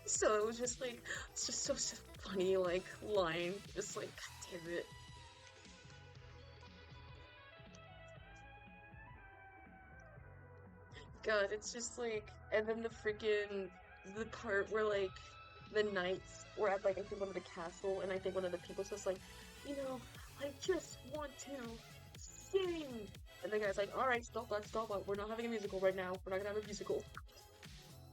So it was just like, it's just so funny, like, line, just like, god damn it. God, it's just like, and then the freaking, the part where like, the knights were at like, I think one of the castle, and I think one of the people's just like, you know, I just want to sing! And the guy's like, alright, stop that, we're not having a musical right now, we're not gonna have a musical.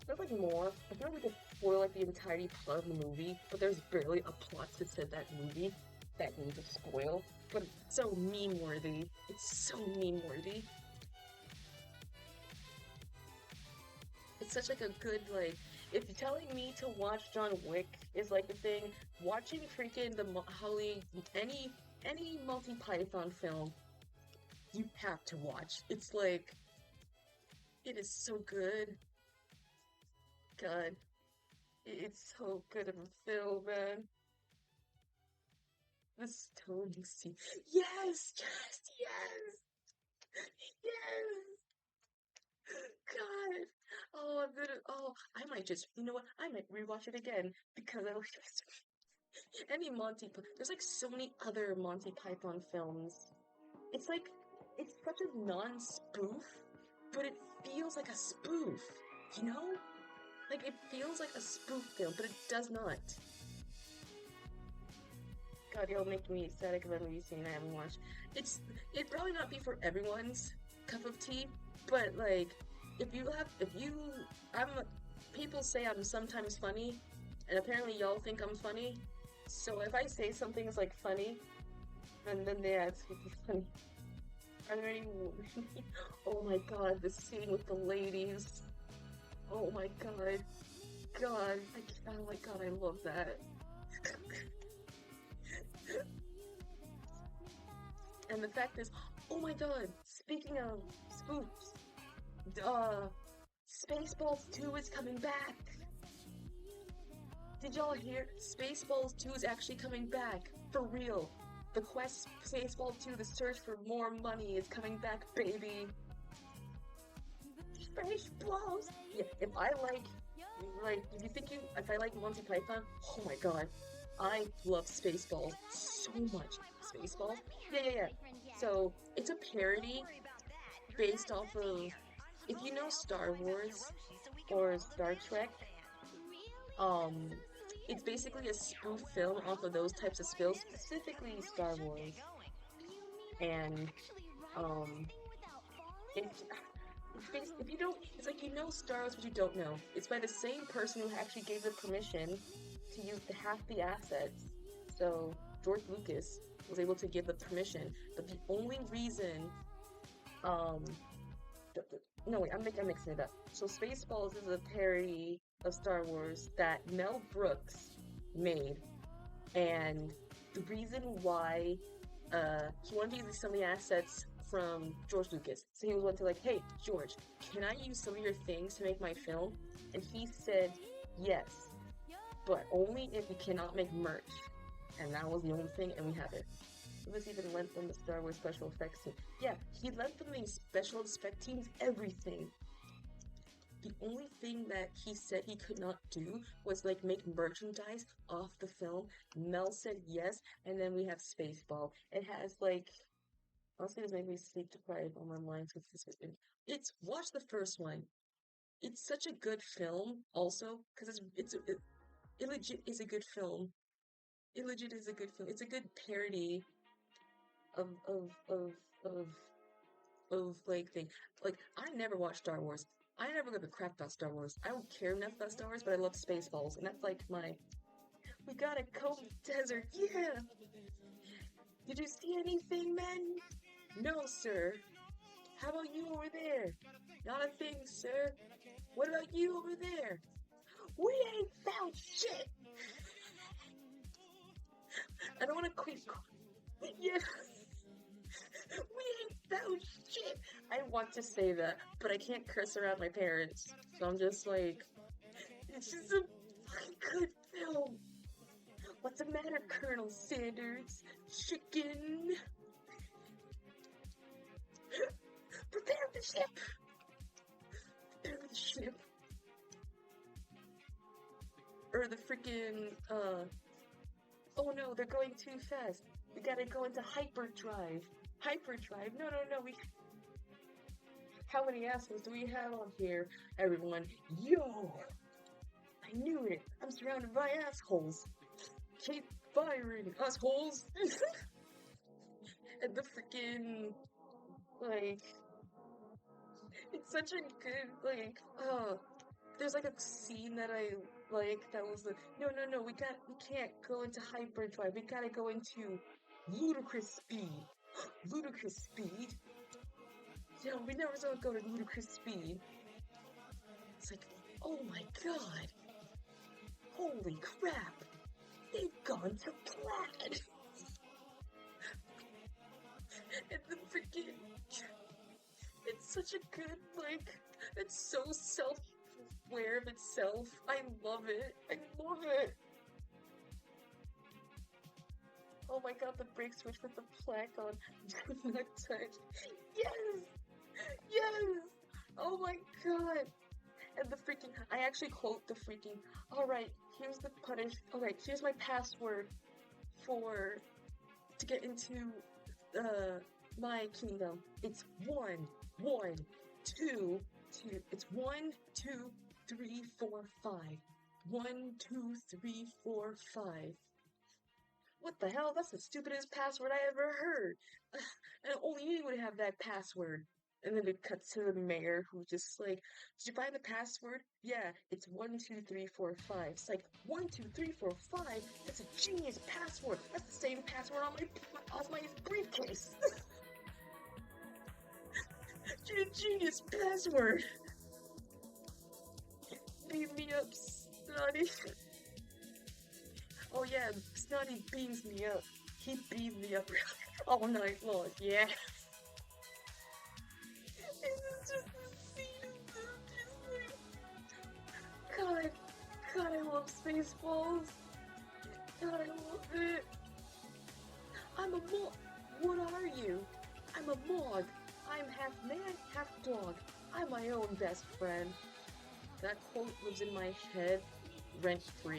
There's like more. I feel like we could spoil like the entirety plot of the movie, but there's barely a plot to set that movie that needs to spoil. But it's so meme-worthy. It's so meme-worthy. It's such like a good like. If you're telling me to watch John Wick is like the thing, watching freaking the Holly any Monty Python film, you have to watch. It's like it is so good. God. It's so good of a film, man. The stoning scene. Yes! Yes! God! Oh, I'm gonna. Oh, I might just. You know what? I might rewatch it again because I like any Monty. There's like so many other Monty Python films. It's like. It's such a non-spoof, but it feels like a spoof. You know? Like, it feels like a spoof film, but it does not. God, you'll make me ecstatic about a movie scene I haven't watched. It'd probably not be for everyone's cup of tea, but like, I'm, people say I'm sometimes funny, and apparently y'all think I'm funny, so if I say something's like funny, and then yeah, it's funny. Are there any, oh my god, the scene with the ladies. Oh my god. God, oh my god, I love that. And the fact is, oh my god, speaking of spoofs, Spaceballs 2 is coming back! Did y'all hear? Spaceballs 2 is actually coming back, for real. The quest Spaceball 2, the search for more money is coming back, baby. Spaceballs! Yeah, if I if I like Monty Python, oh my god, I love Spaceballs so much. Spaceballs? Yeah. So, it's a parody based off of, if you know Star Wars or Star Trek, um, it's basically a spoof film off of those types of films, specifically Star Wars. And, it's, if you don't, it's like you know Star Wars, but you don't know. It's by the same person who actually gave the permission to use half the assets. So, George Lucas was able to give the permission, but the only reason, no wait, I'm mixing it up. So Spaceballs is a parody of Star Wars that Mel Brooks made, and the reason why he wanted to use some of the assets from George Lucas. So he went to like, hey, George, can I use some of your things to make my film? And he said, yes, but only if you cannot make merch. And that was the only thing, and we have it. Lucas even lent them the Star Wars special effects team. Yeah, he lent them the special effects teams everything. The only thing that he said he could not do was like make merchandise off the film. Mel said yes, and then we have Spaceball. It has like, honestly, it's made me sleep deprived on my mind with this. Watch the first one. It's such a good film, also, because it legit is a good film. It legit is a good film. It's a good parody of of of of like thing. Like, I never watched Star Wars. I never give a crap about Star Wars. I don't care enough about Star Wars, but I love Spaceballs, and that's like my. We gotta comb the desert, yeah. Did you see anything, man? No, sir. How about you over there? Not a thing, sir. What about you over there? We ain't found shit. I don't want to quit. Yeah. We ain't found shit. I want to say that, but I can't curse around my parents. So I'm just like, it's just a fucking good film. What's the matter, Colonel Sanders? Chicken. Prepare the ship. Prepare the ship. Or the freaking, oh no, they're going too fast. We gotta go into hyperdrive. Hyperdrive? No, we... How many assholes do we have on here, everyone? Yo! I knew it! I'm surrounded by assholes! Keep firing, assholes! And the freaking... Like... It's such a good, like... There's like a scene that I like that was the... No, we can't go into hyperdrive. We gotta go into ludicrous speed. Ludicrous speed? Yo, we never saw it go to ludicrous speed. It's like, oh my god. Holy crap. They've gone to plaid. And the freaking... It's such a good, like... It's so self-aware of itself. I love it. I love it. Oh my god, the brake switch with the plaque on. Do not touch. Yes! Yes! Oh my god! And the freaking, I actually quote the freaking, alright, here's the punish, alright, here's my password to get into, my kingdom. It's 1, 1, 2, 2, it's 1, 2, 3, 4, 5. 1, 2, 3, 4, 5. What the hell? That's the stupidest password I ever heard. And only you would have that password. And then it cuts to the mayor who's just like, did you find the password? Yeah, it's 1, 2, 3, 4, 5. It's like, 1, 2, 3, 4, 5? That's a genius password. That's the same password on my briefcase. Genius password. Beam me up, Snotty. Oh yeah, Snotty beams me up. He beamed me up all night long, yeah. It's just the scene of them just like... God, I love Spaceballs. God, I love it. I'm a Mog. What are you? I'm a Mog. I'm half man, half dog. I'm my own best friend. That quote lives in my head rent-free.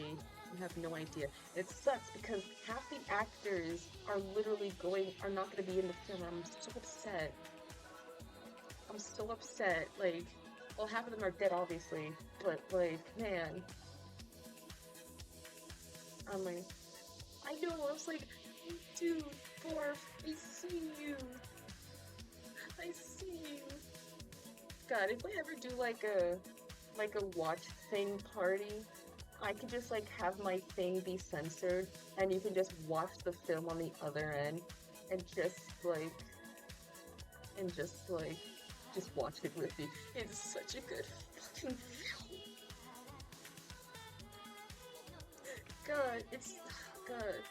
You have no idea. It sucks because half the actors are not gonna be in the film. I'm so upset. I'm so upset. Like, well, half of them are dead, obviously, but like, man. I'm like, I know. I was like, dude, Barf, I see you. I see you. God, if I ever do like a watch thing party, I could just like have my thing be censored, and you can just watch the film on the other end, and just watch it with me. It's such a good fucking film. God, it's God.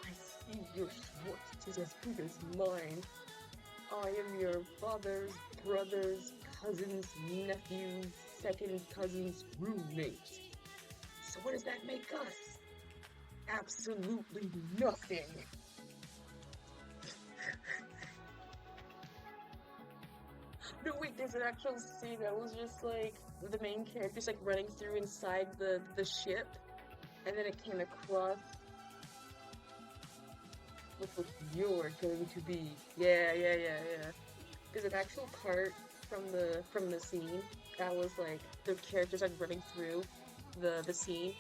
I see your Schwartz is as big as mine. I am your father's brother's cousin's nephew's second cousin's roommate. So what does that make us? Absolutely nothing. No, wait, there's an actual scene that was just like the main character's like running through inside the ship, and then it came across what you're going to be. Yeah. There's an actual part from the scene that was like the characters like running through the scene,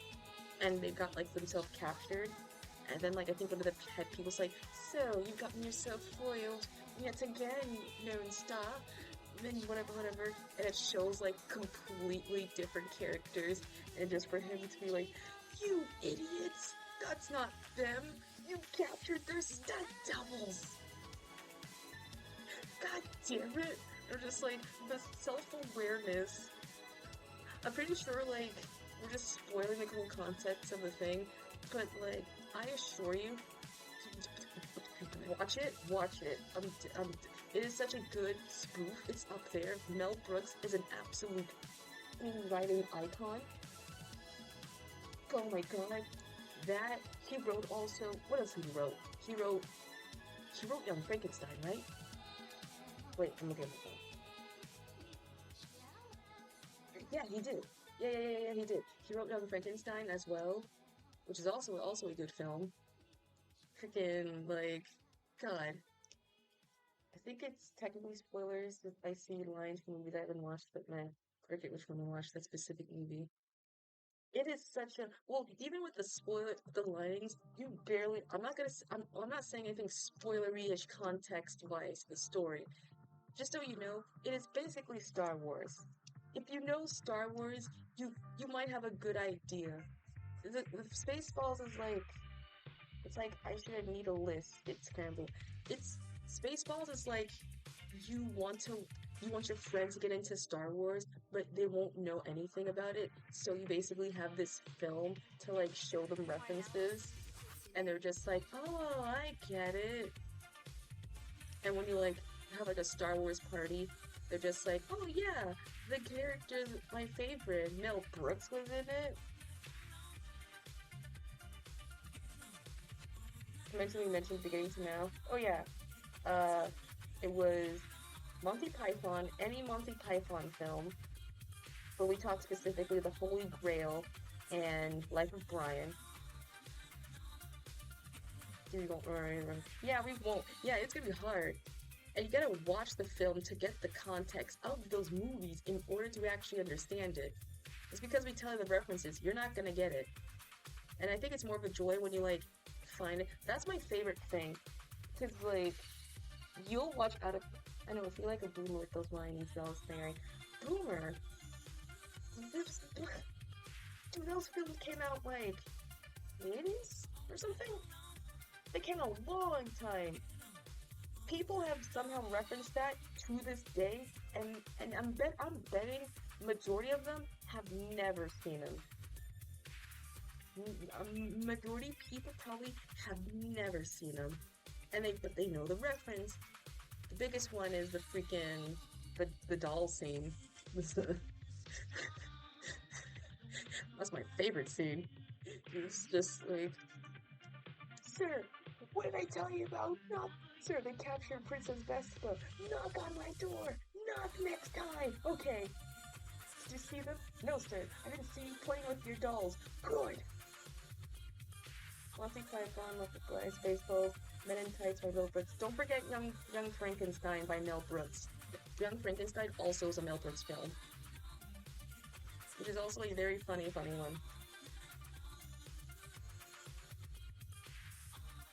and they got like themselves captured, and then like I think one of the head people's like, so you've gotten yourself foiled yet again, known star. Then whatever, and it shows like completely different characters, and just for him to be like, you idiots, that's not them. You captured their stunt doubles. God damn it! They're just like the self-awareness. I'm pretty sure like we're just spoiling the whole context of the thing, but like I assure you, watch it. It is such a good spoof. It's up there. Mel Brooks is an absolute writing icon. Oh my god, that he wrote also. What else he wrote? He wrote Young Frankenstein, right? Wait, I'm looking at my phone. Yeah, he did. Yeah, he did. He wrote Young Frankenstein as well, which is also a good film. Freaking like, God. I think it's technically spoilers if I see lines from movies I haven't watched, but man, I forget which one I watched that specific movie. It is such a well, even with the spoiler, the lines, you barely. I'm not saying anything spoilery-ish context-wise. The story, just so you know, it is basically Star Wars. If you know Star Wars, you might have a good idea. The Spaceballs is like it's like I should need a list. It's scrambled. It's Spaceballs is like you want to you want your friends to get into Star Wars, but they won't know anything about it. So you basically have this film to like show them references, and they're just like, "Oh, I get it." And when you like have like a Star Wars party, they're just like, "Oh yeah, the character's my favorite. Mel Brooks was in it." We mentioned beginning to now. Oh yeah, uh, it was Monty Python, any Monty Python film, but we talked specifically the Holy Grail and Life of Brian. We won't remember. Yeah, we won't. Yeah, it's gonna be hard. And you gotta watch the film to get the context of those movies in order to actually understand it. It's because we tell you the references, you're not gonna get it. And I think it's more of a joy when you like find it. That's my favorite thing. Cause like you'll watch out of I know I feel like a boomer with those whiny cells staring. Boomer. Dude, those films came out like 80s or something. They came a long time. People have somehow referenced that to this day, and I'm betting majority of them have never seen them. Majority people probably have never seen them, and but they know the reference. The biggest one is the freaking the doll scene. That's my favorite scene. It's just like, sir, what did I tell you about? Knock, sir, they captured Princess Vespa. Knock on my door. Knock next time. Okay. Did you see them? No, sir. I didn't see you playing with your dolls. Good. Monty Python, Love the Glass, Baseballs, Men in Tights by Mel Brooks. Don't forget Young Frankenstein by Mel Brooks. Young Frankenstein also is a Mel Brooks film, which is also a very funny one.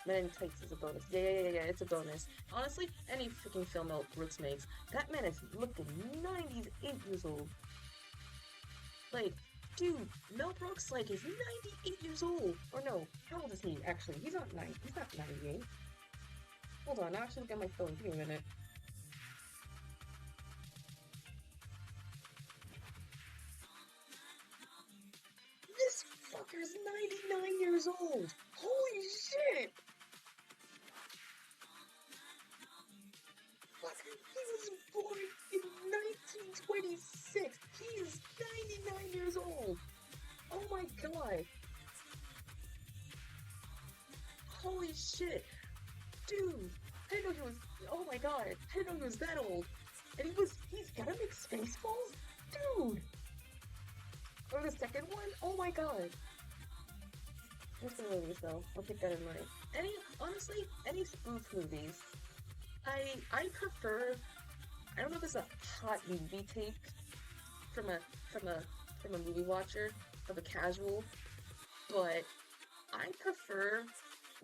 Men in Tights is a bonus. Yeah, it's a bonus. Honestly, any freaking film Mel Brooks makes, that man is looking 90s, 8 years old. Like, dude, Mel Brooks, like, is 98 years old. Or no, how old is he, actually? He's not 98. Hold on, I actually got my phone. Give me a minute. This fucker's shit, dude, I didn't know he was, oh my god, I didn't know he was that old. And he's gonna make Spaceballs? Dude! Or the second one? Oh my god. What's the movie, though? I'll keep that in mind. Honestly, any spoof movies. I prefer, I don't know if it's a hot movie take from a movie watcher, of a casual, but I prefer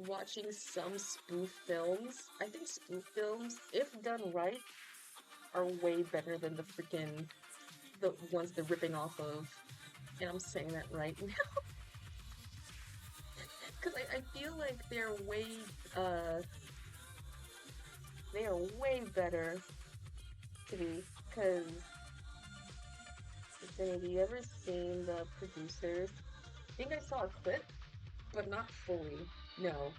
watching some spoof films. I think spoof films, if done right, are way better than the ones they're ripping off of. And I'm saying that right now. Because I feel like they are way better to be, because have you ever seen the producers? I think I saw a clip, but not fully. No.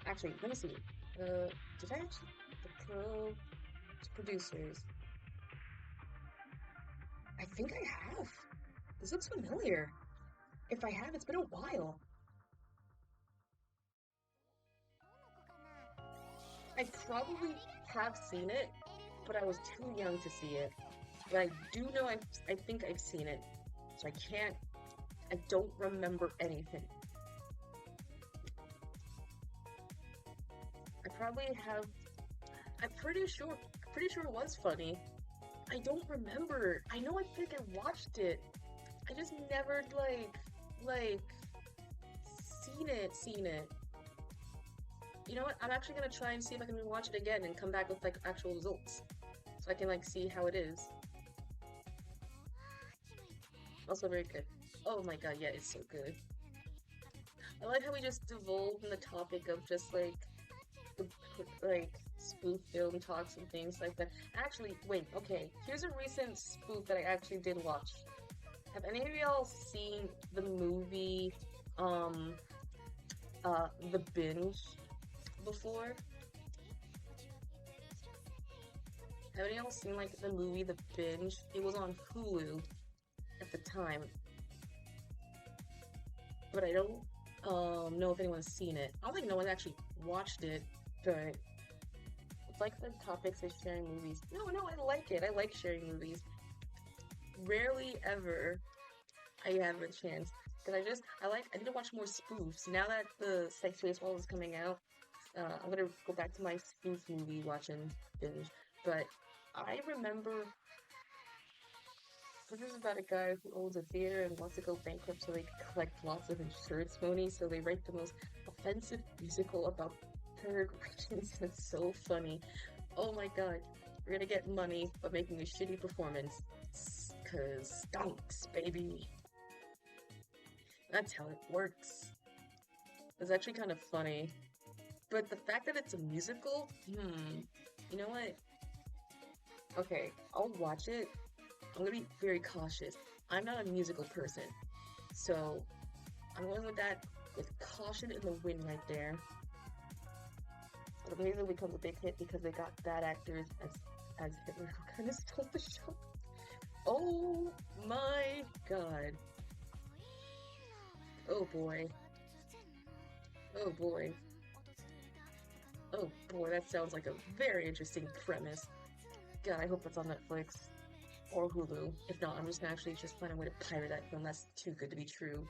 Actually, let me see. Did I actually? The producers. I think I have. This looks familiar. If I have, it's been a while. I probably have seen it, but I was too young to see it. But I do know I think I've seen it. So I don't remember anything. I probably have, I'm pretty sure it was funny. I don't remember. I know I think I watched it. I just never, like, seen it. You know what? I'm actually gonna try and see if I can watch it again and come back with, like, actual results. So I can, like, see how it is. Also very good. Oh my god, yeah, it's so good. I like how we just devolved in the topic of just, like, spoof film talks and things like that. Actually, wait, okay. Here's a recent spoof that I actually did watch. Have any of y'all seen the movie, The Binge before? Have any of y'all seen, like, the movie The Binge? It was on Hulu at the time. But I don't, know if anyone's seen it. I don't think no one actually watched it, but it's like the topics of sharing movies. No, I like it. I like sharing movies. Rarely ever I have a chance. Because I need to watch more spoofs. Now that the Baseball is coming out, I'm gonna go back to my spoof movie watching binge. But I remember this is about a guy who owns a theater and wants to go bankrupt so they can collect lots of insurance money, so they write the most offensive musical about third regions. It's so funny. Oh my god. We're gonna get money by making a shitty performance. Cause stunks, baby. That's how it works. It's actually kind of funny. But the fact that it's a musical, you know what? Okay, I'll watch it. I'm gonna be very cautious. I'm not a musical person. So, I'm going with that with caution in the wind right there. But maybe it'll become a big hit because they got bad actors as Hitler who kind of stole the show. Oh my god. Oh boy. Oh boy. Oh boy, that sounds like a very interesting premise. God, I hope it's on Netflix. Or Hulu. If not, I'm just gonna actually just find a way to pirate that film. That's too good to be true.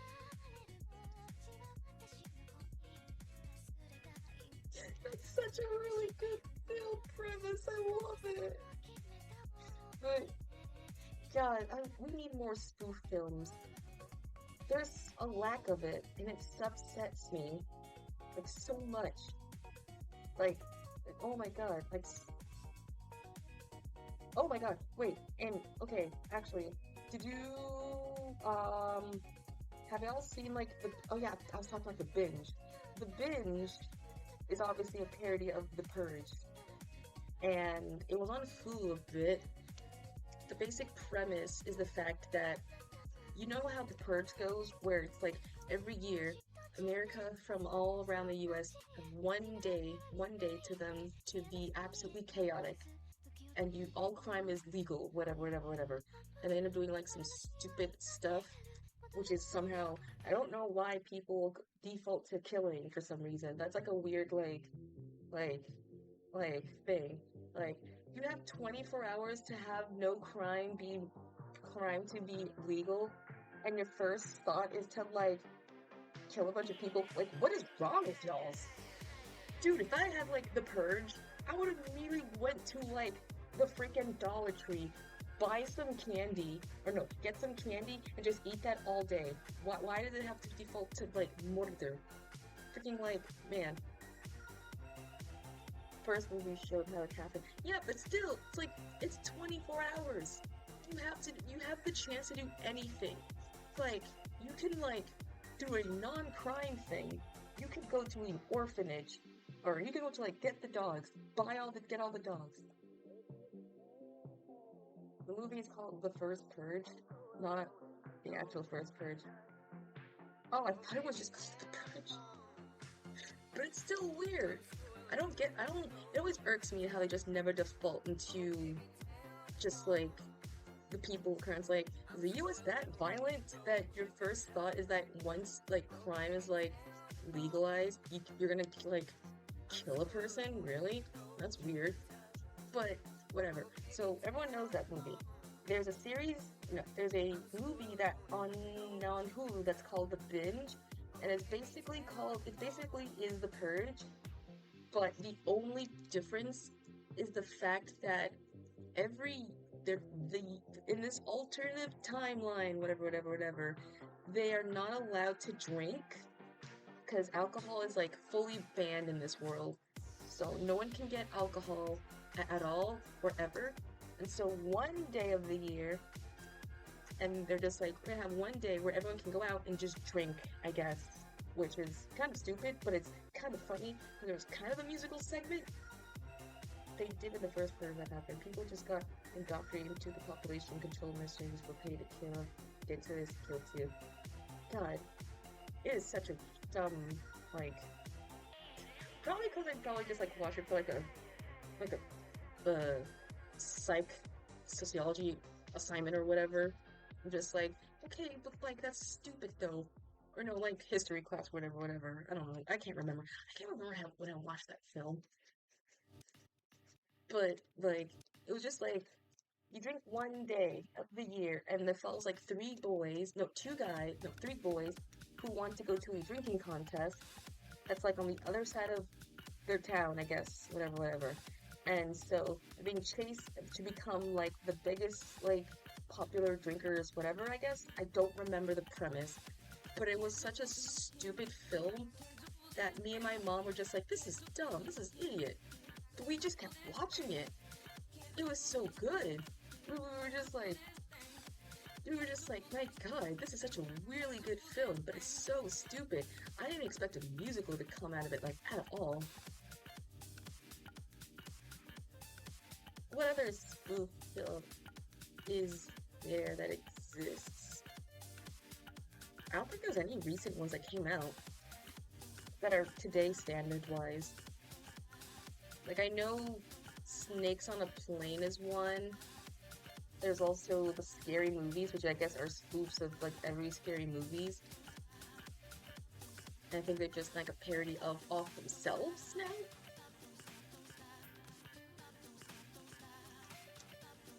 That's such a really good film premise. I love it. But, God, we need more spoof films. There's a lack of it, and it upsets me. Like, so much. Like, oh my god. Like, oh my god, wait, and, okay, actually, did you, have y'all seen, like, oh yeah, I was talking about The Binge. The Binge is obviously a parody of The Purge, and it was on Hulu a bit. The basic premise is the fact that, you know how The Purge goes, where it's like, every year, America from all around the US have one day to them to be absolutely chaotic. And all crime is legal, whatever. And they end up doing, like, some stupid stuff. which is somehow, I don't know why people default to killing for some reason. That's like a weird, like, thing. Like, you have 24 hours to have no crime to be legal, and your first thought is to, like, kill a bunch of people. Like, what is wrong with y'all? Dude, if I had, like, the purge, I would have immediately went to, like, the freaking Dollar Tree, buy some candy, or no, get some candy, and just eat that all day. Why does it have to default to, like, murder? Freaking, like, man. First movie showed how it happened. Yeah, but still, it's like, it's 24 hours. You have the chance to do anything. Like, you can, like, do a non-crime thing. You could go to an orphanage, or you could go to, like, get the dogs, get all the dogs. The movie is called The First Purge, not the actual First Purge. Oh, I thought it was just called The Purge. But it's still weird. It always irks me how they just never default into just, like, the people occurrence. Like, is the US that violent that your first thought is that once, like, crime is, like, legalized, you're gonna, like, kill a person? Really? That's weird. But, whatever. So, everyone knows that movie. There's a movie that on Hulu that's called The Binge, and it basically is The Purge, but the only difference is the fact that in this alternative timeline, whatever, they are not allowed to drink because alcohol is, like, fully banned in this world. So no one can get alcohol at all or ever. And so one day of the year, and they're just like, we're gonna have one day where everyone can go out and just drink, I guess, which is kind of stupid, but it's kind of funny. There was kind of a musical segment they did in the first part that happened. People just got indoctrinated into the population control messages were paid to kill, get to this, kill too. God, it is such a dumb, like, probably because I probably just, like, watched it for like a sociology assignment or whatever. I'm just like, okay, but, like, that's stupid though. Or no, like, history class, whatever. I don't know. I can't remember. When I watched that film. But, like, it was just like, you drink one day of the year, and there falls, like, three boys, who want to go to a drinking contest that's, like, on the other side of their town, I guess, whatever. And so, they're being chased to become, like, the biggest, like, popular drinkers, whatever, I guess. I don't remember the premise, but it was such a stupid film that me and my mom were just like, this is dumb, this is idiot. But we just kept watching it. It was so good. We were just like, my God, this is such a really good film, but it's so stupid. I didn't expect a musical to come out of it, like, at all. What other spoof film is there that exists? I don't think there's any recent ones that came out that are today standard-wise. Like, I know Snakes on a Plane is one. There's also the Scary Movies, which I guess are spoofs of, like, every Scary Movies. And I think they're just, like, a parody of themselves now?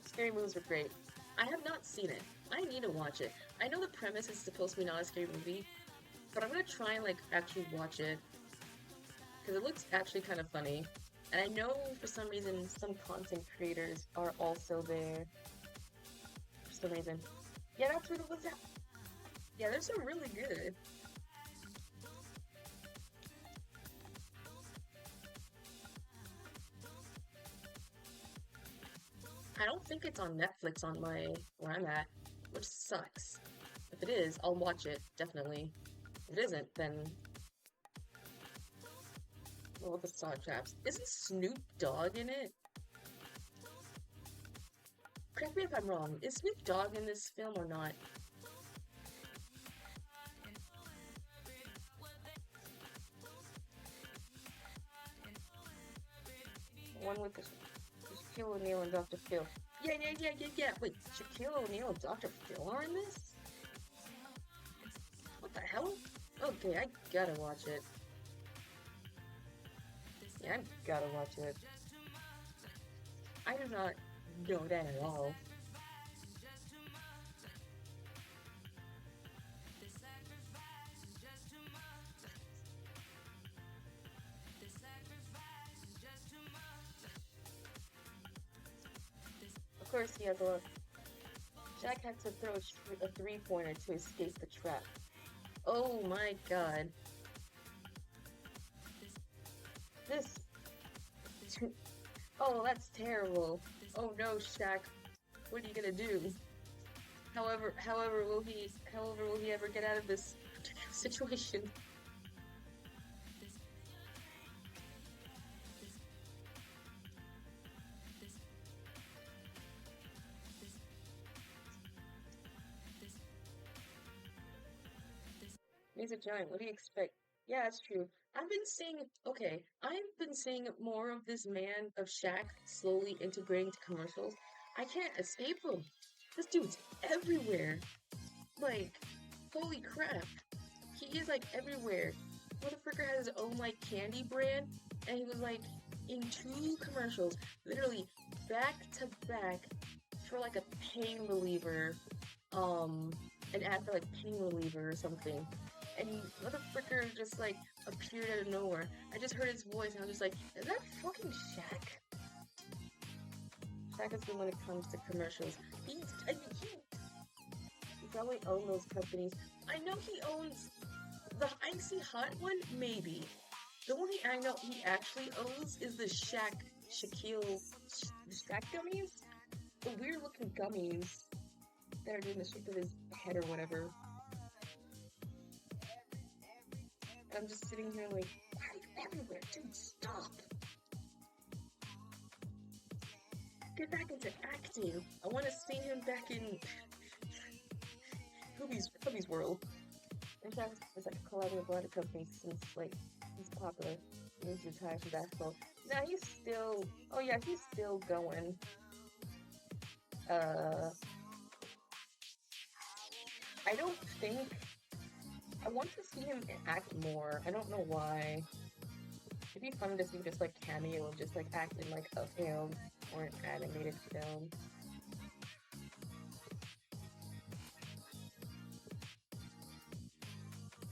Scary Movies were great. I have not seen it. I need to watch it. I know the premise is supposed to be not a scary movie, but I'm gonna try and, like, actually watch it. Because it looks actually kind of funny. And I know, for some reason, some content creators are also there. For some reason. Yeah, that's what it was at. Yeah, they're so really good. I don't think it's on Netflix where I'm at, which sucks. If it is, I'll watch it, definitely. If it isn't, then... Well, with the Saw Traps. Isn't Snoop Dogg in it? Correct me if I'm wrong. Is Snoop Dogg in this film or not? One with the Shaquille O'Neal and Dr. Phil. Yeah. Wait, Shaquille O'Neal and Dr. Phil are in this? What the hell? Okay, I gotta watch it. Yeah, I gotta watch it. I do not know that at all. Of course, he has a lot. Jack had to throw a three-pointer to escape the trap. Oh my god. This... Oh, that's terrible. Oh no, Shaq. What are you gonna do? However, will he ever get out of this situation? He's a giant. What do you expect? Yeah, it's true. I've been seeing more of this man of Shaq slowly integrating to commercials. I can't escape him. This dude's everywhere. Like, holy crap. He is like everywhere. Motherfucker has his own like candy brand, and he was like in two commercials, literally back to back for like a pain reliever, um, an ad for like pain reliever or something. And motherfucker just like appeared out of nowhere. I just heard his voice and I was just like, is that fucking Shaq? Shaq is good when it comes to commercials. He probably owns those companies. I know he owns the Icy Hot one, maybe. The one I know he actually owns is the Shaq gummies? The weird looking gummies that are in the shape of his head or whatever. I'm just sitting here like, why are you everywhere? Dude, stop! Get back into acting. I want to see him back in Hubby's World. In fact, it's like collabing with a lot of companies since like he's popular. He's retired from basketball. Now he's still. Oh yeah, he's still going. I don't think. I want to see him act more. I don't know why. It'd be fun to see just like cameo of just like acting like a film or an animated film.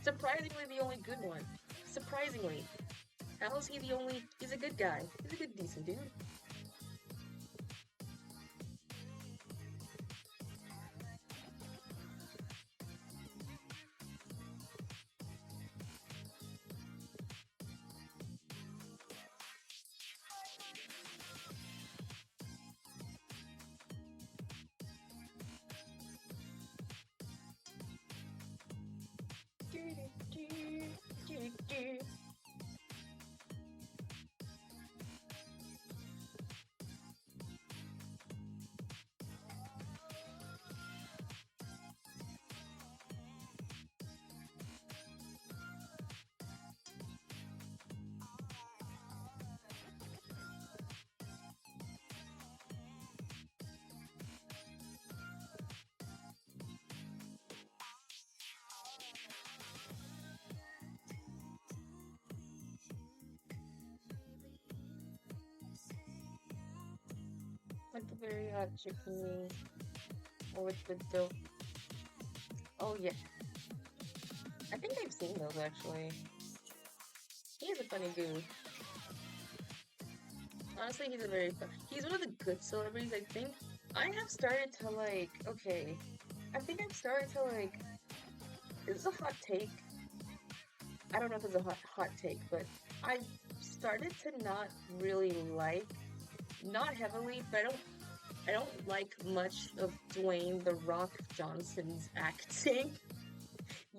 Surprisingly, the only good one. Surprisingly. How is he the only... He's a good guy. He's a good, decent dude. Like the very hot chicken wings. Or with the dough. Oh yeah. I think I've seen those actually. He is a funny dude. Honestly, he's one of the good celebrities, I think. I have started to like, okay, I think I've started to like, is this a hot take? I don't know if it's a hot take, but I've started to not really like, not heavily, but I don't like much of Dwayne "The Rock" Johnson's acting.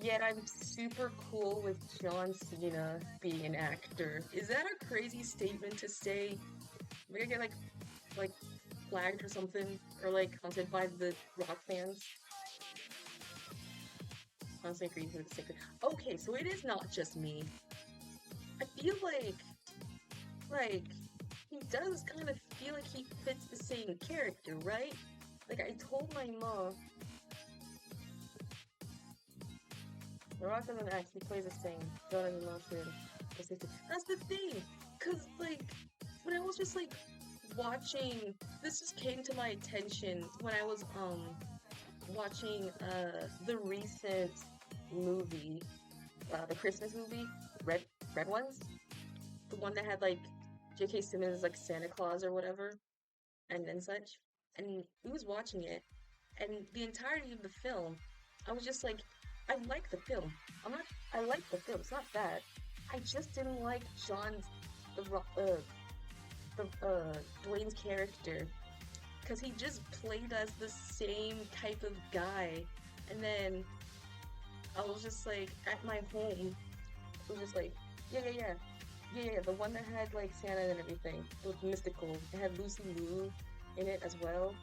Yet I'm super cool with John Cena being an actor. Is that a crazy statement to say? Am I gonna get like flagged or something, or like hunted by the Rock fans? Honestly, agree with the sacred. Okay, so it is not just me. I feel like he does kind of feel like he fits the same character, right? Like I told my mom. The Rock doesn't actually play the same. John and Lawson. That's the thing! Cause, like, when I was just, like, watching, this just came to my attention when I was, watching, the recent movie, the Christmas movie, Red Ones? The one that had, like, J.K. Simmons, like, Santa Claus or whatever, and such. And we was watching it, and the entirety of the film, I was just like, I like the film. I like the film. It's not bad. I just didn't like Dwayne's character, because he just played as the same type of guy. And then I was just like, at my home, it was just like, yeah, the one that had like Santa and everything. It was mystical. It had Lucy Liu in it as well,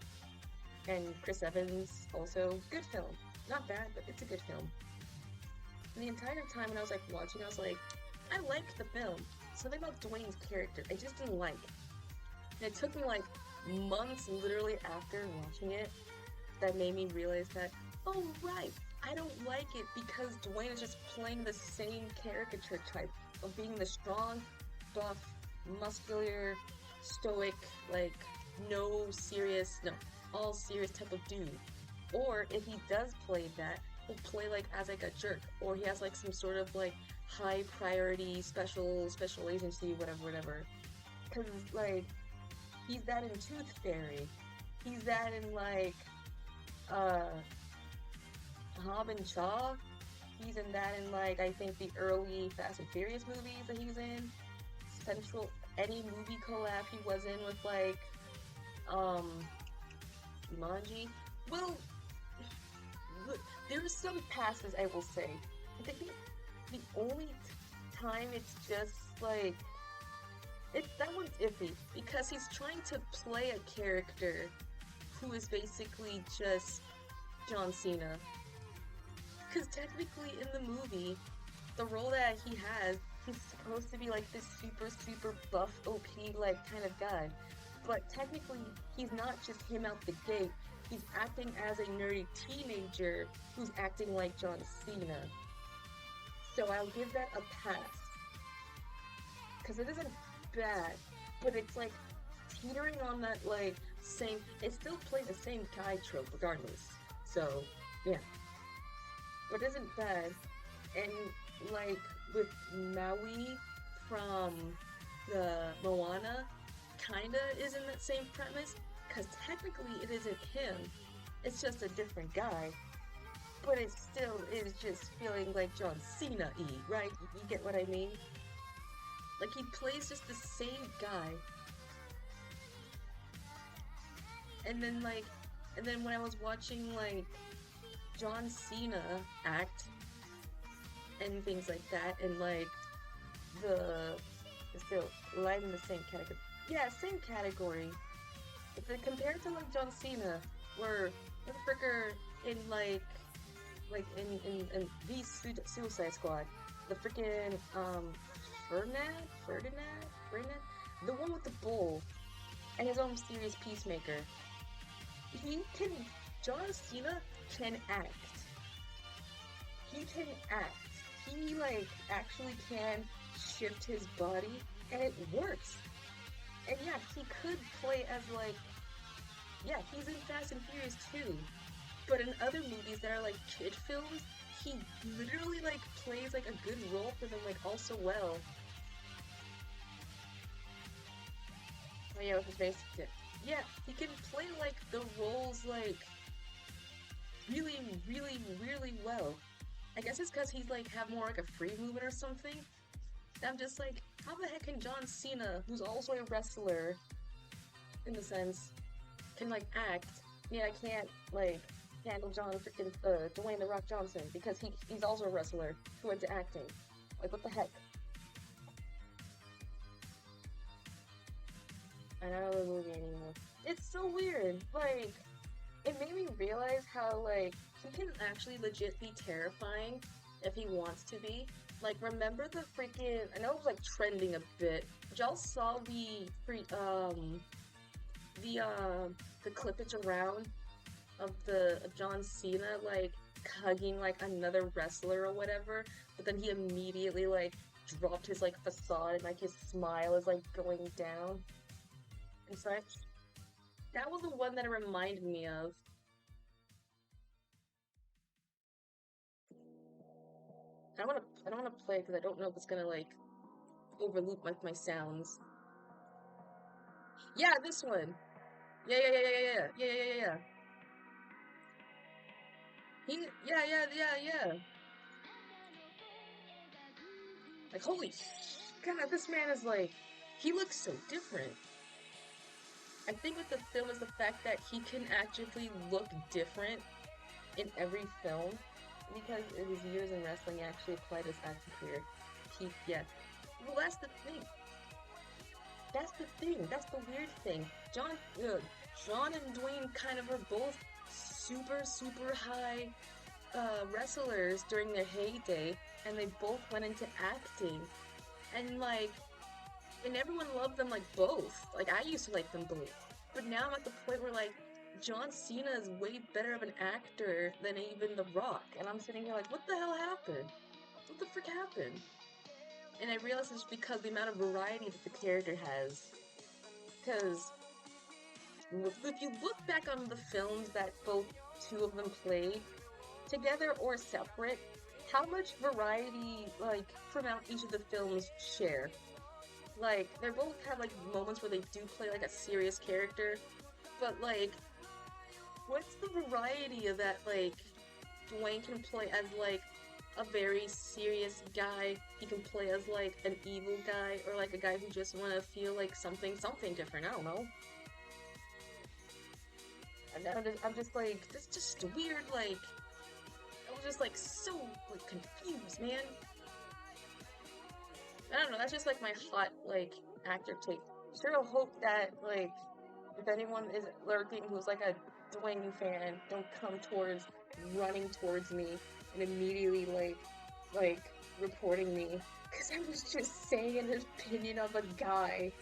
and Chris Evans also. Good film. Not bad, but it's a good film. And the entire time when I was like watching, I was like, I liked the film. Something about Dwayne's character, I just didn't like. And it took me like months, literally after watching it, that made me realize that, oh right, I don't like it because Dwayne is just playing the same caricature type of being the strong, buff, muscular, stoic, like, no, all serious type of dude. Or if he does play that, he'll play like as like a jerk, or he has like some sort of like high priority special agency, whatever. Cause like he's that in Tooth Fairy, he's that in like Hob and Shaw, he's in that in like I think the early Fast and Furious movies that he was in. Any movie collab he was in with like Jumanji. Well, look, there's some passes I will say. I think the only time it's just like that one's iffy because he's trying to play a character who is basically just John Cena. Because technically in the movie, the role that he has, he's supposed to be like this super buff OP like kind of guy. But technically, he's not just him out the gate. He's acting as a nerdy teenager who's acting like John Cena. So I'll give that a pass. Because it isn't bad, but it's like teetering on that like same, it still plays the same guy trope regardless. So, yeah. But it isn't bad. And like with Maui from the Moana, kinda is in that same premise, because technically it isn't him, it's just a different guy, but it still is just feeling like John Cena-y, right? You get what I mean? Like he plays just the same guy, and then when I was watching like John Cena act and things like that, and like still live in the same category. Yeah, same category. If it compared to like John Cena, where the fricker in like in the Suicide Squad, the freaking Ferdinand, the one with the bull and his own mysterious peacemaker. John Cena can act. He can act. He like actually can shift his body, and it works. And yeah, he could play as like, yeah, he's in Fast and Furious too. But in other movies that are like kid films, he literally like plays like a good role for them like also well. Oh yeah, with his face. Yeah, he can play like the roles like really well. I guess it's because he's like have more like a free movement or something. I'm just like, how the heck can John Cena, who's also a wrestler, in the sense, can like act? Yeah, I can't like handle Dwayne The Rock Johnson because he's also a wrestler who went to acting. Like what the heck? I don't know the movie anymore. It's so weird. Like, it made me realize how like he can actually legit be terrifying if he wants to be. Like, remember the freaking, I know it was like trending a bit, but y'all saw the clippage around of John Cena like hugging like another wrestler or whatever, but then he immediately like dropped his like facade and like his smile is like going down and such. That was the one that it reminded me of. I don't wanna play because I don't know if it's gonna like overloop my sounds. Yeah, this one. Yeah. Yeah. Like, holy God, this man is like, he looks so different. I think with the film is the fact that he can actually look different in every film because his years in wrestling actually applied his acting career. Yeah. Well, that's the thing. That's the thing. That's the weird thing. John and Dwayne kind of are both super high wrestlers during their heyday, and they both went into acting. And like, and everyone loved them like both. Like I used to like them both. But now I'm at the point where like John Cena is way better of an actor than even The Rock. And I'm sitting here like, what the hell happened? What the frick happened? And I realize it's because the amount of variety that the character has. Because if you look back on the films that both two of them played, together or separate, how much variety, like, from out each of the films share? Like, they both have, like, moments where they do play, like, a serious character, but, like, what's the variety of that, like, Dwayne can play as, like, a very serious guy, he can play as, like, an evil guy, or, like, a guy who just wanna feel like something different, I don't know. And I'm just like, this just weird, like, I was just, like, so, like, confused, man. I don't know, that's just, like, my hot, like, actor take. Sure hope that, like, if anyone is lurking who's, like, a Dwayne fan, don't come running towards me, and immediately, like, reporting me. Because I was just saying an opinion of a guy.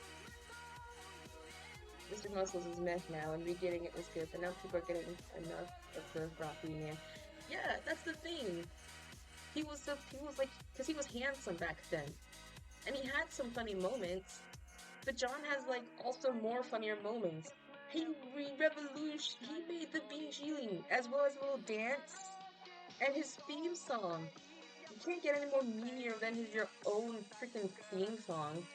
Mr. Muscles is meth now, and beginning it was good, but now people are getting enough of the Rocky man. Yeah, that's the thing. He was like, because he was handsome back then. And he had some funny moments, but John has, like, also more funnier moments. He made the Beijing, as well as a little dance, and his theme song. You can't get any more meatier than your own freaking theme song.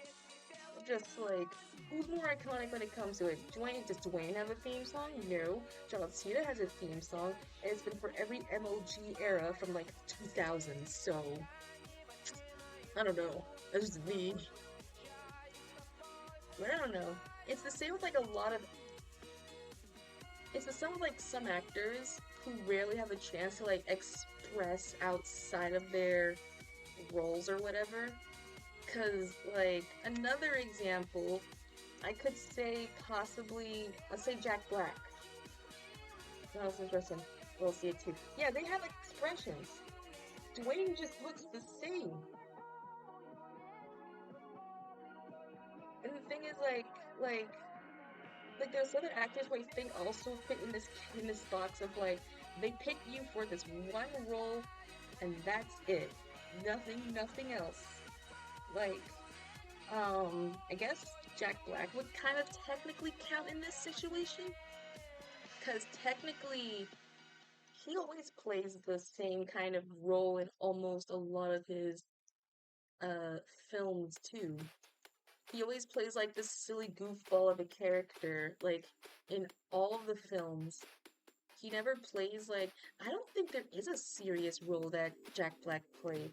Just, like, who's more iconic when it comes to it? Does Dwayne have a theme song? No. John Cena has a theme song, and it's been for every MOG era from, like, 2000, so... I don't know. That's just me. But I don't know. It's the same with, like, It's the same with, like, some actors who rarely have a chance to, like, express outside of their roles or whatever. Because, like, another example, I could say possibly, let's say Jack Black. No, this is wrestling. We'll see it too. Yeah, they have expressions. Dwayne just looks the same. And the thing is, like there's other actors who I think also fit in this box of, like, they pick you for this one role, and that's it. Nothing else. Like, I guess Jack Black would kind of technically count in this situation, because technically, he always plays the same kind of role in almost a lot of his, films, too. He always plays, like, this silly goofball of a character, like, in all of the films. He never plays, like, I don't think there is a serious role that Jack Black played.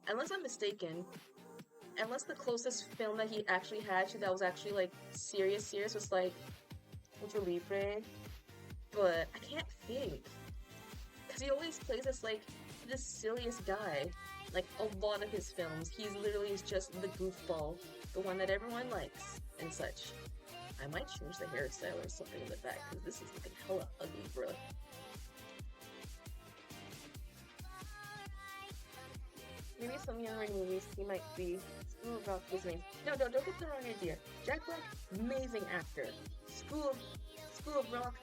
Unless I'm mistaken. Unless the closest film that he actually had to that was actually, like, serious was, like, Mucho Libre. But I can't think. Because he always plays as, like, the silliest guy. Like, a lot of his films, he's literally just the goofball, the one that everyone likes, and such. I might change the hairstyle or something in the back, because this is looking hella ugly, bro. Maybe some younger movies he might be School of Rock was amazing. No, don't get the wrong idea. Jack Black, amazing actor. School of Rock,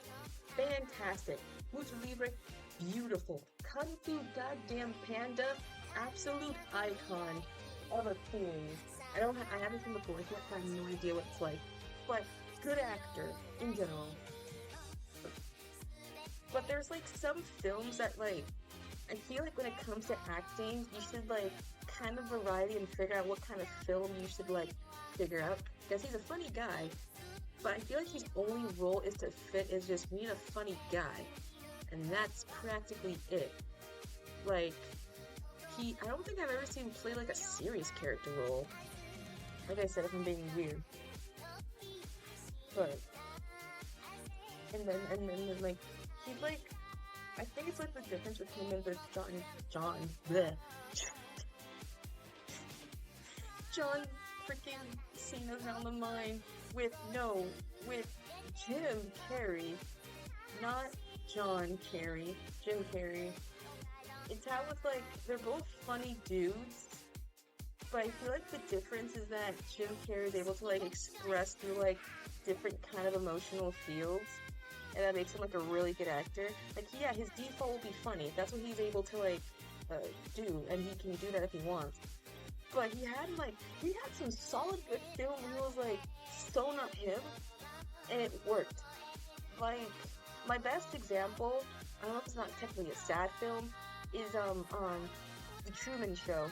fantastic. Mucho Libre, beautiful. Kung Fu goddamn Panda, absolute icon of a series. I haven't seen before, so I have no idea what it's like. But good actor in general. But there's like some films that like I feel like when it comes to acting, you should like kind of variety and figure out what kind of film you should like figure out. Because he's a funny guy, but I feel like his only role is to fit is just being a funny guy. And that's practically it. Like, I don't think I've ever seen him play like a serious character role. Like I said, if I'm being weird. But, and then like, he's like, I think it's like the difference between him and the bleh. John freaking Cena's on the mind with Jim Carrey, not John Carrey, Jim Carrey. It's how it's like, they're both funny dudes, but I feel like the difference is that Jim Carrey is able to like express through like different kind of emotional fields, and that makes him like a really good actor. Like, yeah, his default will be funny. That's what he's able to like do, and he can do that if he wants. But he had some solid good film where he was like so not him, and it worked. Like, my best example, I don't know if it's not technically a sad film, is The Truman Show.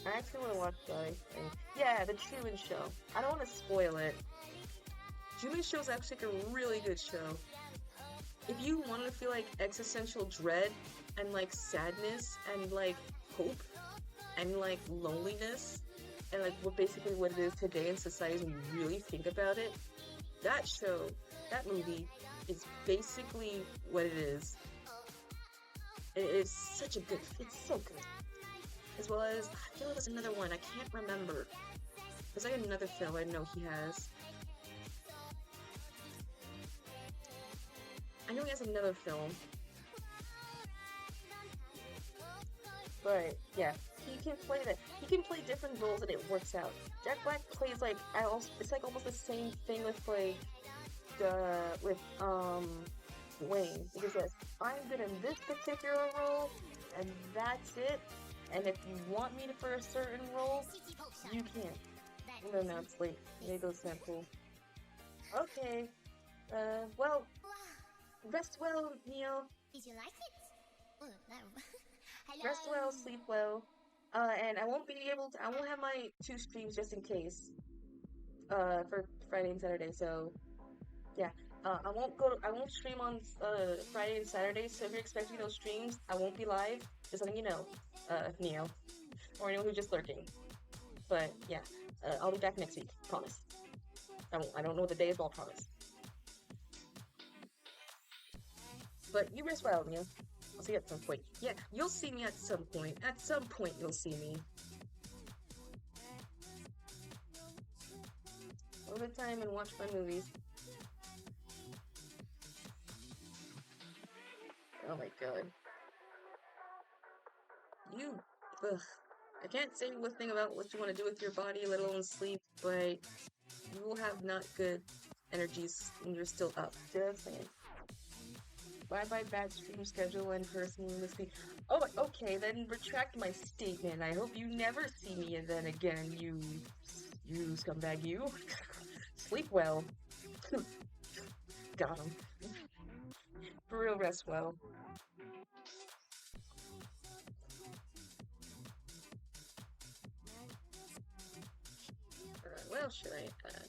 I actually want to watch that. Yeah, The Truman Show. I don't want to spoil it. Truman Show is actually like a really good show. If you want to feel like existential dread and like sadness and like hope and like loneliness and like what it is today in society when you really think about it, that movie is basically what it is. It's so good. As well as, I feel like there's another one, I can't remember. There's like another film I know he has. I know he has another film. But, yeah, he can play that. He can play different roles and it works out. Jack Black plays like, it's like almost the same thing with like, Wayne. Because yes, I'm good in this particular role, and that's it. And if you want me for a certain role, you can. No, now it's late. Maybe those sample. Okay. Well, rest well, Neil. Did you like it? Oh, no. Rest well, sleep well. And I won't have my 2 streams just in case. For Friday and Saturday, so yeah. I won't stream on Friday and Saturday, so if you're expecting those streams, I won't be live. Just letting you know, Neo, or anyone who's just lurking. But yeah, I'll be back next week, promise. I don't know what the day is, but I'll promise. But you rest well, Neo. I'll see you at some point. Yeah, you'll see me at some point. At some point, you'll see me. All the time and watch my movies. Oh my god. Ugh. I can't say one thing about what you want to do with your body, let alone sleep, but you will have not good energies when you're still up. Just saying. Bye-bye bad stream schedule and person this week. Oh, okay, then retract my statement. I hope you never see me then again, you scumbag, you. Sleep well. Got him. For real, rest well. What else should I add?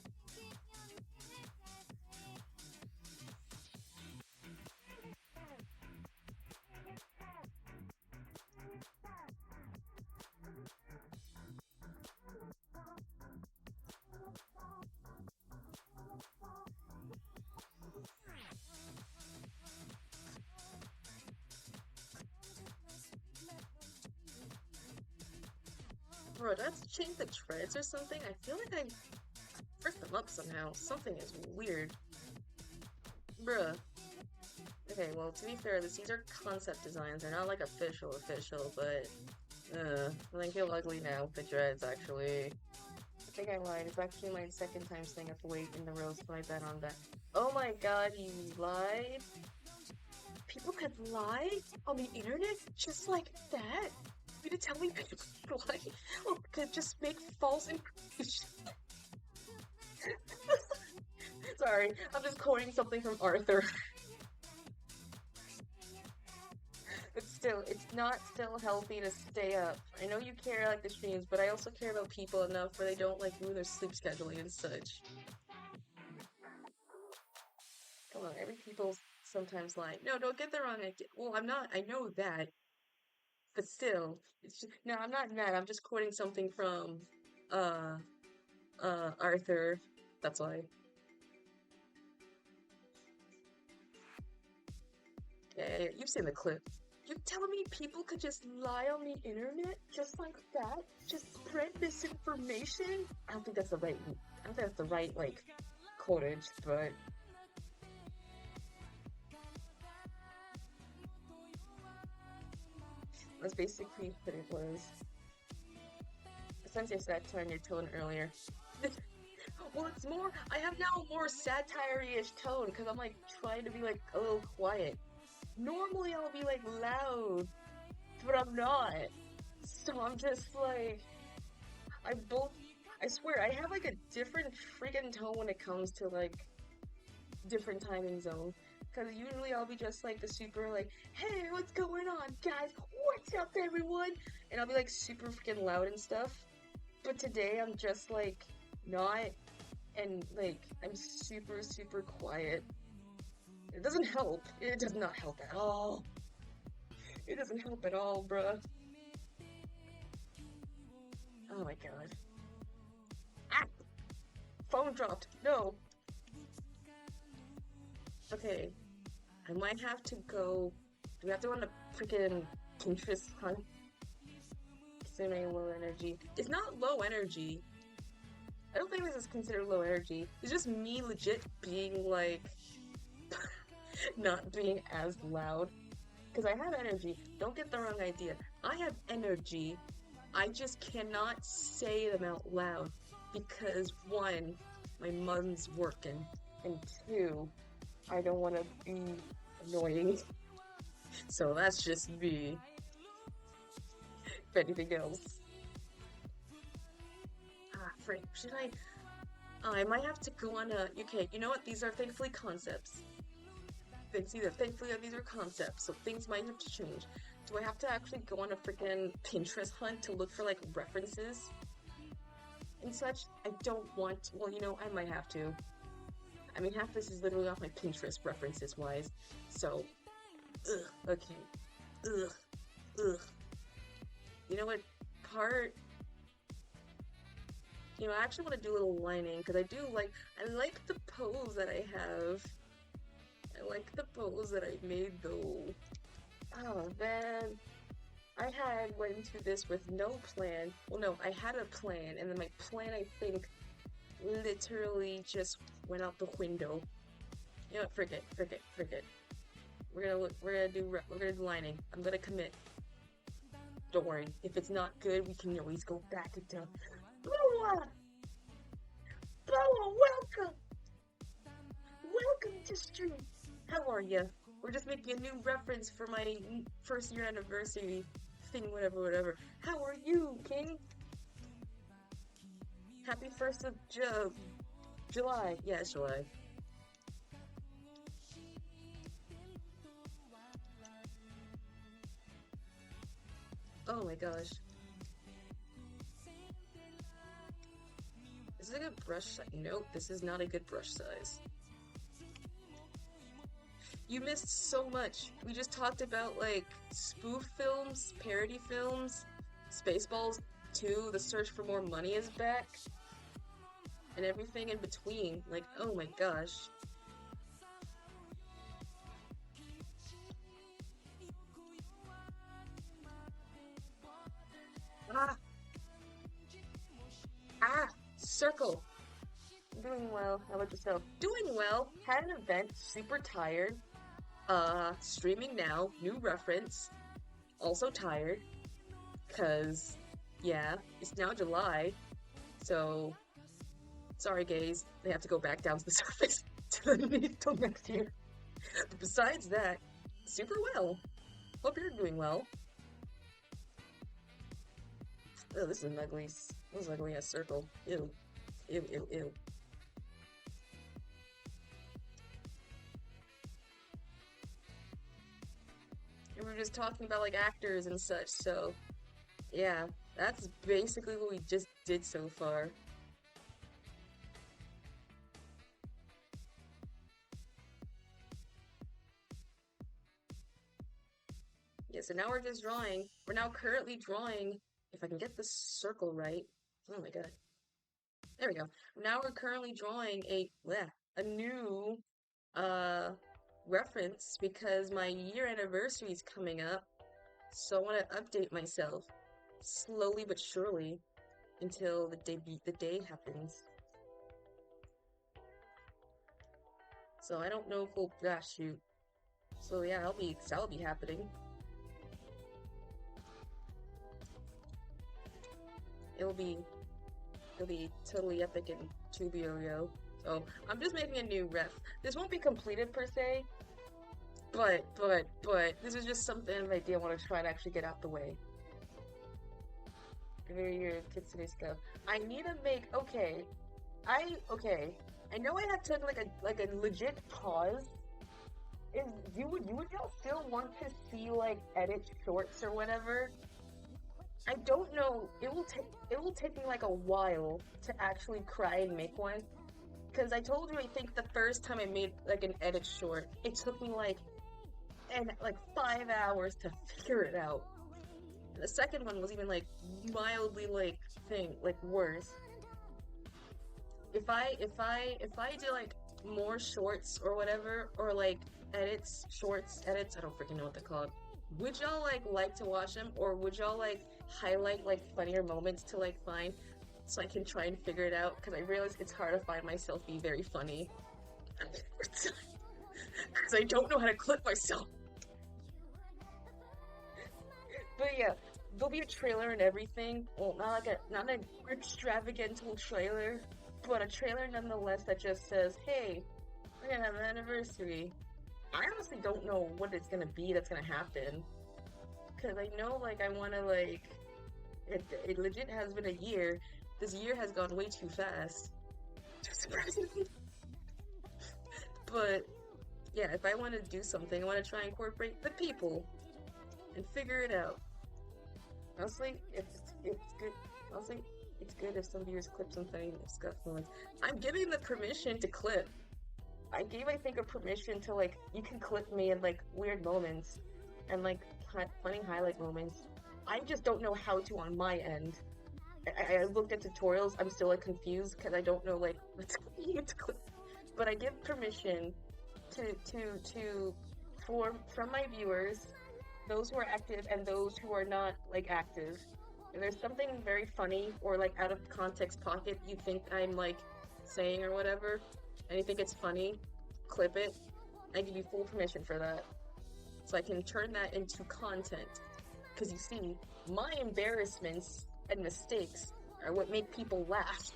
Bro, did I have to change the treads or something? I feel like I fricked them up somehow. Something is weird. Bruh. Okay, well, to be fair, these are concept designs. They're not like official, but I think feel ugly now with the dreads, actually. I think I lied. It's actually my second time staying up late in the roast, so I bet on that. Oh my god, you lied? People could lie on the internet just like that? You mean to tell me people could lie? Or could just make false information? Sorry, I'm just quoting something from Arthur. But still, it's not still healthy to stay up. I know you care like the streams, but I also care about people enough where they don't like ruin their sleep scheduling and such. Come on, every people sometimes lie. No, don't get the wrong idea. Well, I'm not. I know that, but still, it's just no. I'm not mad. I'm just quoting something from, uh, Arthur. That's why. Yeah, you've seen the clip. You're telling me people could just lie on the internet just like that? Just spread misinformation? I don't think that's the right. I don't think that's the right like quotage, but. That's basically what it was. Since I said turn your tone earlier. Well, it's more. I have now a more satire-ish tone because I'm like trying to be like a little quiet. Normally I'll be like loud, but I'm not. So I'm just like, I both. I swear I have like a different freaking tone when it comes to like different timing zones. Because usually I'll be just like the super like, hey, what's going on, guys? What's up, everyone? And I'll be like super freaking loud and stuff. But today I'm just like not, and like I'm super super quiet. It doesn't help. It does not help at all. It doesn't help at all, bruh. Oh my god. Ah! Phone dropped. No. Okay. I might have to go. Do we have to go on a freaking Pinterest hunt? Considering low energy. It's not low energy. I don't think this is considered low energy. It's just me legit being like not being as loud. Because I have energy. Don't get the wrong idea. I have energy. I just cannot say them out loud. Because one, my mom's working. And two, I don't want to be annoying. So that's just me. If anything else. Ah, frick. Should I? I might have to go on a. Okay, you know what? These are thankfully concepts. Thankfully, these are concepts, so things might have to change. Do I have to actually go on a freaking Pinterest hunt to look for like references and such? I don't want to. Well, you know, I might have to. I mean, half this is literally off my Pinterest references wise. So, okay. Ugh. You know what? You know, I actually want to do a little lining because I like the pose that I have. I like the pose that I made though. Oh man. I went into this with no plan. Well, no, I had a plan, and then my plan, I think, literally just went out the window. You know what? Forget. We're gonna do lining. I'm gonna commit. Don't worry. If it's not good, we can always go back into. Boa! Welcome! Welcome to stream! How are ya? We're just making a new reference for my first year anniversary thing, whatever. How are you, King? Happy 1st of July. Yeah, it's July. Oh my gosh. Is this a good brush size? Nope, this is not a good brush size. You missed so much. We just talked about, like, spoof films, parody films, Spaceballs 2, The Search for More Money is back, and everything in between. Like, oh my gosh. Circle. Doing well. How about yourself? Doing well. Had an event. Super tired. Streaming now. New reference. Also tired. Cause, yeah, it's now July. So, sorry gays, they have to go back down to the surface till next year. But besides that, super well. Hope you're doing well. Oh, this is an ugly, this is an ugly ass circle. Ew. Ew, ew, ew. And we were just talking about like actors and such, so yeah, that's basically what we just did so far. Yeah, so now we're just drawing. We're now currently drawing, if I can get the circle right. Oh my god. There we go. Now we're currently drawing a new uh reference because my year anniversary is coming up. So I want to update myself slowly but surely until the day happens. So I don't know if we'll shoot. So yeah, that'll be happening. It'll be totally epic and Tubio. So I'm just making a new ref. This won't be completed per se, but this is just something an idea I want to try to actually get out the way. Your Kitsune stuff. I need to make okay. I know I had to like a legit pause. Would y'all still want to see like edit shorts or whatever? I don't know. It will take me like a while to actually cry and make one. Cause I told you I think the first time I made like an edit short, it took me like 5 hours to figure it out. And the second one was even like mildly worse. If I do like more shorts or whatever, or like shorts edits, I don't freaking know what they're called. Would y'all like to watch them, or would y'all like highlight like funnier moments to like find so I can try and figure it out? Because I realize it's hard to find myself be very funny because I don't know how to clip myself. But yeah, there'll be a trailer and everything. Well, not an extravagant trailer, but a trailer nonetheless that just says, "Hey, we're gonna have an anniversary." I honestly don't know what it's gonna be that's gonna happen. Cause I know like I wanna like it legit has been a year. This year has gone way too fast. Surprisingly. But yeah, if I wanna do something, I wanna try and incorporate the people and figure it out. Honestly, it's good. Honestly, it's good if some viewers clip something stuff. I'm giving the permission to clip. I gave, I think, a permission to, like, you can clip me in, like, weird moments and, like, funny highlight moments. I just don't know how to on my end. I looked at tutorials, I'm still, like, confused because I don't know, like, what's to clip. But I give permission from my viewers, those who are active and those who are not, like, active. If there's something very funny or, like, out of context pocket you think I'm, like, saying or whatever, and you think it's funny, clip it. I give you full permission for that. So I can turn that into content. Because you see, my embarrassments and mistakes are what make people laugh.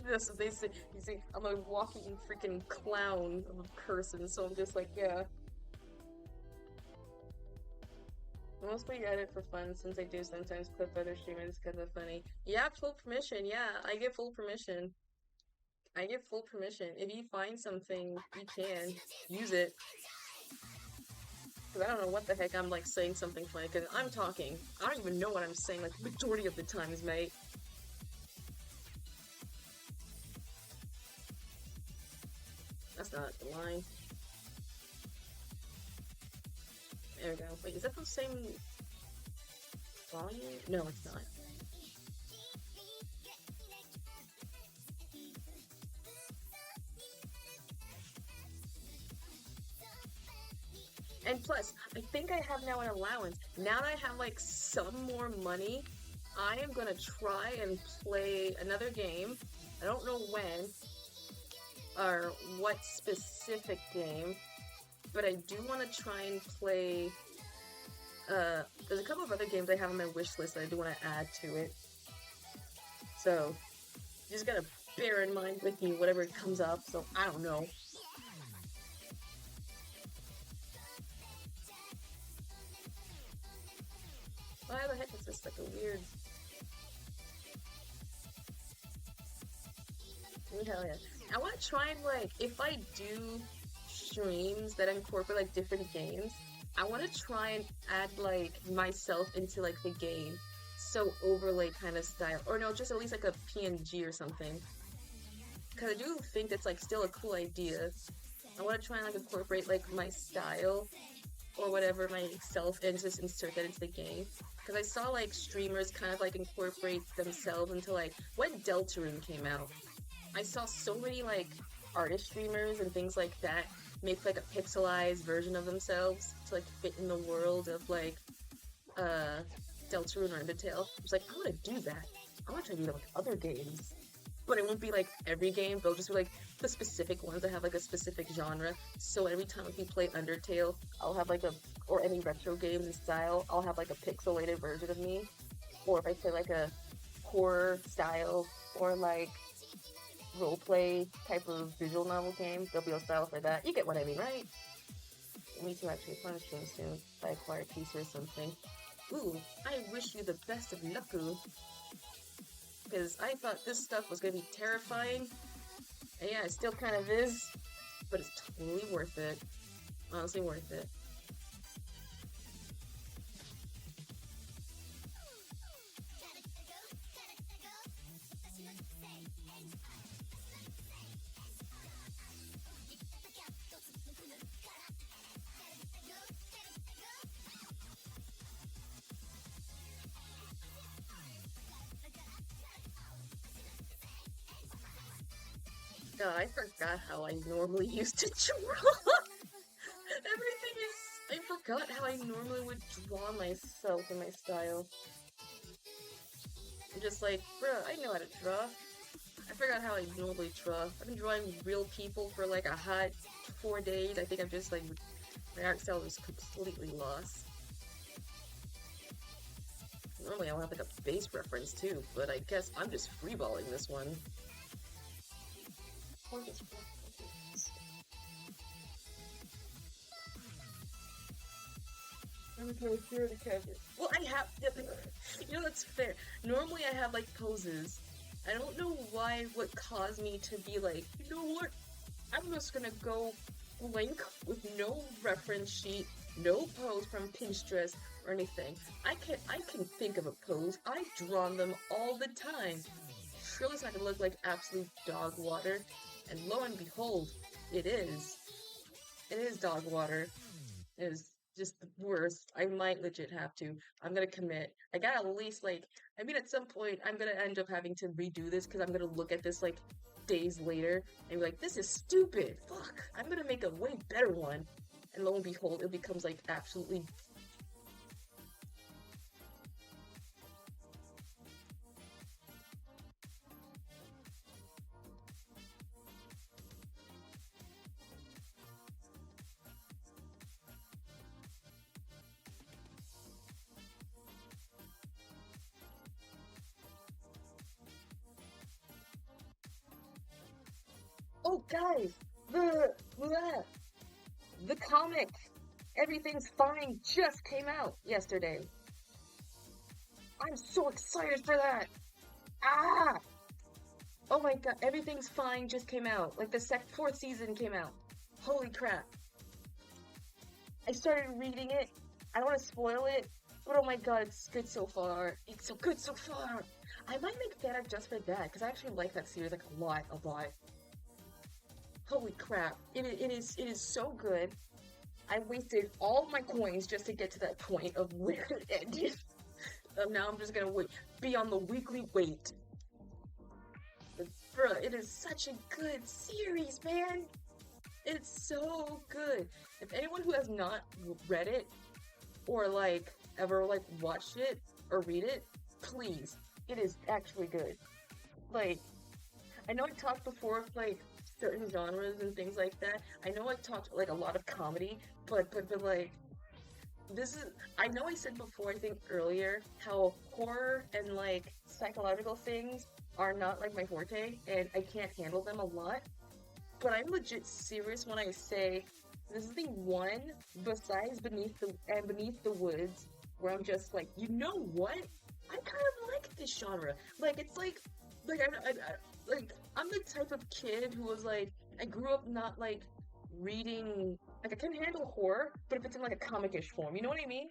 That's what they say. You see, I'm a walking freaking clown of a person, so I'm just like, yeah. Mostly edit for fun, since I do sometimes clip other streamers because of funny. Yeah, full permission. Yeah, I give full permission. I give full permission. If you find something, you can use it. Because I don't know what the heck I'm like saying something funny, because I'm talking. I don't even know what I'm saying, like, majority of the times, mate. That's not the line. There we go. Wait, is that the same volume? No, it's not. And plus, I think I have now an allowance. Now that I have like some more money, I am gonna try and play another game. I don't know when or what specific game, but I do want to try and play There's a couple of other games I have on my wish list that I do want to add to it. So, you just gotta bear in mind with me whatever comes up, so I don't know. Why the heck is this like a weird... Hell yeah. I want to try and, like, if I do streams that incorporate, like, different games, I want to try and add, like, myself into, like, the game. So overlay kind of style. Or no, just at least, like, a PNG or something. Because I do think that's, like, still a cool idea. I want to try and, like, incorporate, like, my style or whatever myself and just insert that into the game. Because I saw, like, streamers kind of, like, incorporate themselves into, like, when Deltarune came out, I saw so many, like, artist streamers and things like that make, like, a pixelized version of themselves to, like, fit in the world of, like, Deltarune or Undertale. I was like, I want to do that. I want to try to do that with other games. But it won't be, like, every game. They'll just be, like, the specific ones that have, like, a specific genre. So every time we play Undertale, I'll have, like, or any retro games in style, I'll have, like, a pixelated version of me. Or if I play, like, a horror style or, like, roleplay type of visual novel game, there'll be a style for that. You get what I mean, right? Me too, actually. Plan a stream soon if I acquire a PC or something. Ooh, I wish you the best of luck, because I thought this stuff was gonna be terrifying. And yeah, it still kind of is, but it's totally worth it. Honestly worth it. God, I forgot how I normally used to draw. Everything is... I forgot how I normally would draw myself and my style. I'm just like, bruh, I know how to draw. I forgot how I normally draw. I've been drawing real people for like a hot 4 days. I think I'm just like... My art style is completely lost. Normally I'll have like a base reference too, but I guess I'm just freeballing this one. Well, I have... You know, that's fair. Normally I have, like, poses. I don't know what caused me to be like, you know what? I'm just gonna go blank with no reference sheet, no pose from Pinterest or anything. I can think of a pose. I've drawn them all the time. Surely it's not gonna look like absolute dog water. And lo and behold, it is. It is dog water. It is just the worst. I might legit have to. I'm gonna commit. I gotta at least, like, I mean, at some point, I'm gonna end up having to redo this because I'm gonna look at this, like, days later and be like, this is stupid. Fuck. I'm gonna make a way better one. And lo and behold, it becomes, like, absolutely... Oh, guys! The comic, Everything's Fine, just came out yesterday. I'm so excited for that! Ah! Oh my god, Everything's Fine just came out. Like, the 4th season came out. Holy crap. I started reading it. I don't want to spoil it, but oh my god, it's good so far. It's so good so far! I might make fan art just for that, because I actually like that series, like, a lot. Holy crap. It is so good. I wasted all my coins just to get to that point of where it ended. Now I'm just gonna be on the weekly wait. But, bruh, it is such a good series, man! It's so good. If anyone who has not read it, or, like, ever, like, watched it, or read it, please. It is actually good. Like, I know I talked before of, like, certain genres and things like that. I know I talked, like, a lot of comedy, but like, this is, I know I said before, I think earlier, how horror and like psychological things are not like my forte, and I can't handle them a lot. But I'm legit serious when I say this is the one besides Beneath the Woods where I'm just like, you know what? I kind of like this genre. Like it's like like I'm the type of kid who was like I grew up not like reading like I can handle horror, but if it's in like a comic-ish form, you know what I mean?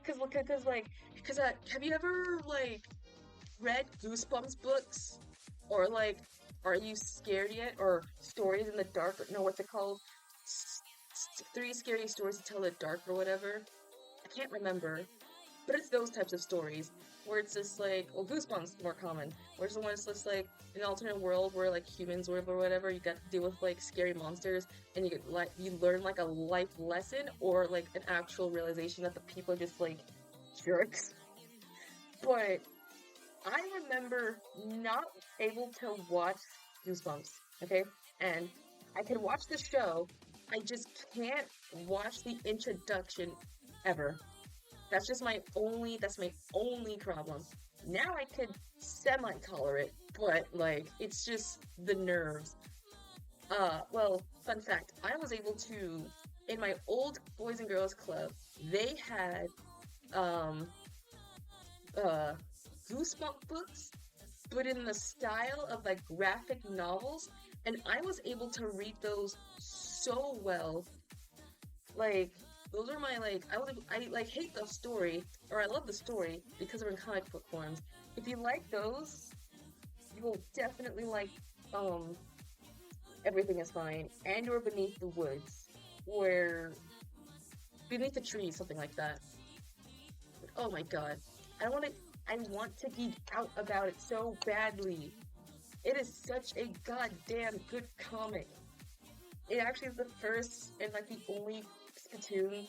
Cause have you ever like read Goosebumps books? Or like, Are You Scared Yet? Or Stories in the Dark? Or, no, what's it called? Three Scary Stories to Tell in the Dark or whatever. I can't remember. But it's those types of stories where it's just like, well, Goosebumps more common. Where it's the one that's just like an alternate world where like humans live or whatever. You got to deal with like scary monsters, and you get like you learn like a life lesson or like an actual realization that the people are just like jerks. But I remember not able to watch Goosebumps, okay? And I can watch the show, I just can't watch the introduction ever. That's my only problem. Now I could semi-tolerate, but like, it's just the nerves. Well, fun fact, I was able to, in my old Boys and Girls Club, they had, um, uh, Goosebump books, but in the style of like graphic novels, and I was able to read those so well. Like those are my like I like hate the story or I love the story because they're in comic book forms. If you like those, you will definitely like um Everything Is Fine and or Beneath the Woods, where Beneath the Trees, something like that. Oh my god. I want to geek out about it so badly. It is such a goddamn good comic. It actually is the first and like the only Splatoon,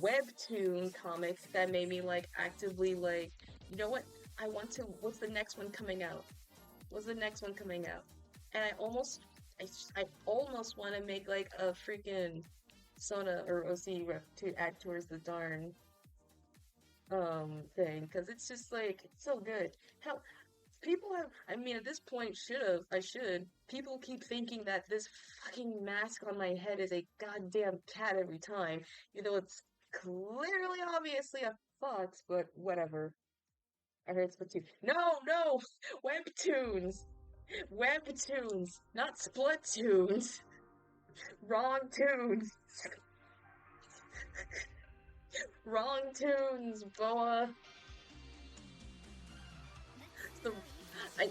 webtoon comic that made me like actively like, you know what? What's the next one coming out? What's the next one coming out? And I almost want to make like a freaking Sona or OC rep to add towards the darn thing because it's just like it's so good. Hell, people have, I mean, at this point, I should. People keep thinking that this fucking mask on my head is a goddamn cat every time, even though it's clearly, obviously a fox, but whatever. I heard Splatoon. No, no! Webtoons! Webtoons! Not Splatoons! Wrong tunes! Wrong tunes, Boa! The I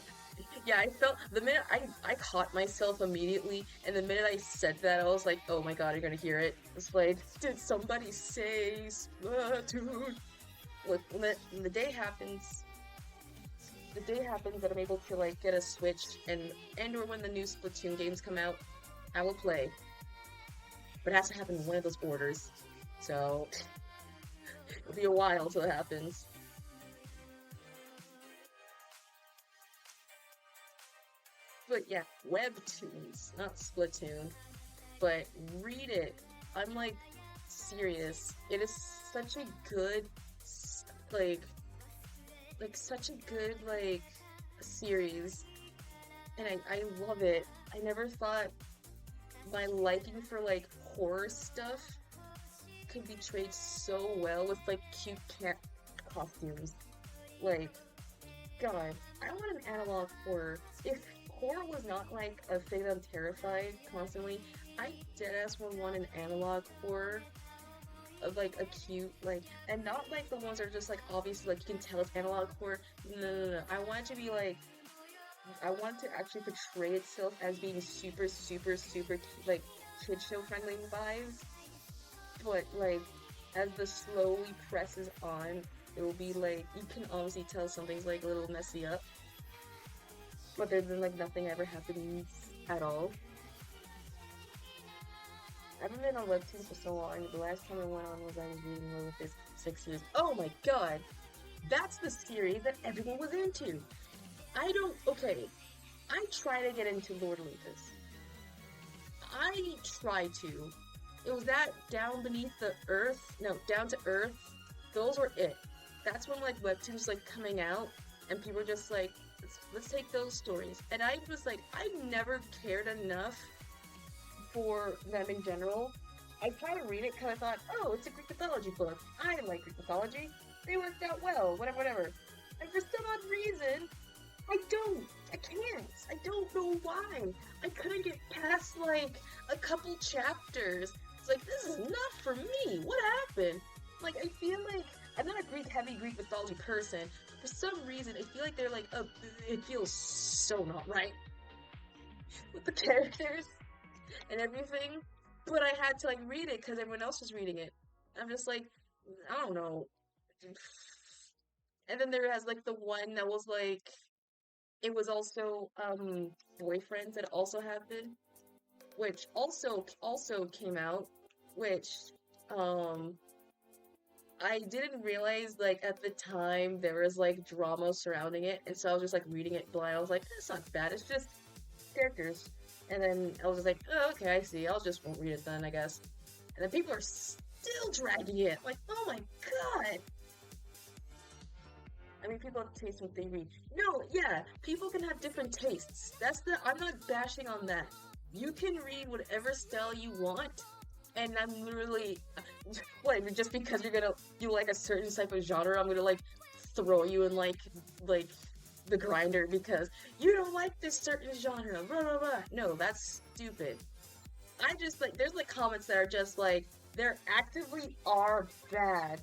yeah, I felt the minute I caught myself immediately, and the minute I said that, I was like, "Oh my god, you're gonna hear it." It's like, did somebody say Splatoon? Look, when the day happens that I'm able to like get a Switch and or when the new Splatoon games come out, I will play. But it has to happen in one of those orders, so it'll be a while till it happens. But yeah, webtoons, not Splatoon. But read it. I'm like serious. It is such a good like such a good like series, and I love it. I never thought my liking for like horror stuff could be portrayed so well with like cute cat costumes. Like, God, I want an analog horror. If horror was not like a thing that I'm terrified constantly, I deadass would want an analog horror of like a cute like, and not like the ones that are just like obviously like you can tell it's analog horror. No. I want it to be like, I want to actually portray itself as being super like kid show friendly vibes, but like as the slowly presses on, it will be like you can honestly tell something's like a little messy up, but then like nothing ever happens at all. I haven't been on Webtoons for so long. The last time I went on was I was reading Lord of His 6 years. Oh my god! That's the series that everyone was into! Okay, I try to get into Lord Olympus. I try to, It was that Down Beneath the Earth, no, Down to Earth. Those were it. That's when like webtoons like coming out, and people were just like, let's take those stories. And I was like, I never cared enough for them in general. I tried to read it because I thought, oh, it's a Greek mythology book. I like Greek mythology. They worked out well, whatever, whatever. And for some odd reason, I don't. I can't. I don't know why. I couldn't get past like a couple chapters. It's like, this is not for me. What happened? Like, I feel like I'm not a heavy Greek mythology person. For some reason, I feel like they're like, it feels so not right with the characters and everything. But I had to like read it because everyone else was reading it. I'm just like, I don't know. And then there has like the one that was like, it was also boyfriends that also happened, which also came out, which um I didn't realize like at the time there was like drama surrounding it, and so I was just like reading it blind. I was like, that's not bad, it's just characters. And then I was just like, oh, okay, I see. I'll just won't read it then, I guess. And then people are still dragging it. Like, oh my god! I mean, people have taste what they read. No, yeah, people can have different tastes. I'm not bashing on that. You can read whatever style you want, and I'm literally, what, just because you like a certain type of genre, I'm gonna, like, throw you in, like, the grinder because you don't like this certain genre, blah, blah, blah. No, that's stupid. I just, like, there's, like, comments that are just, like, there actively are bad.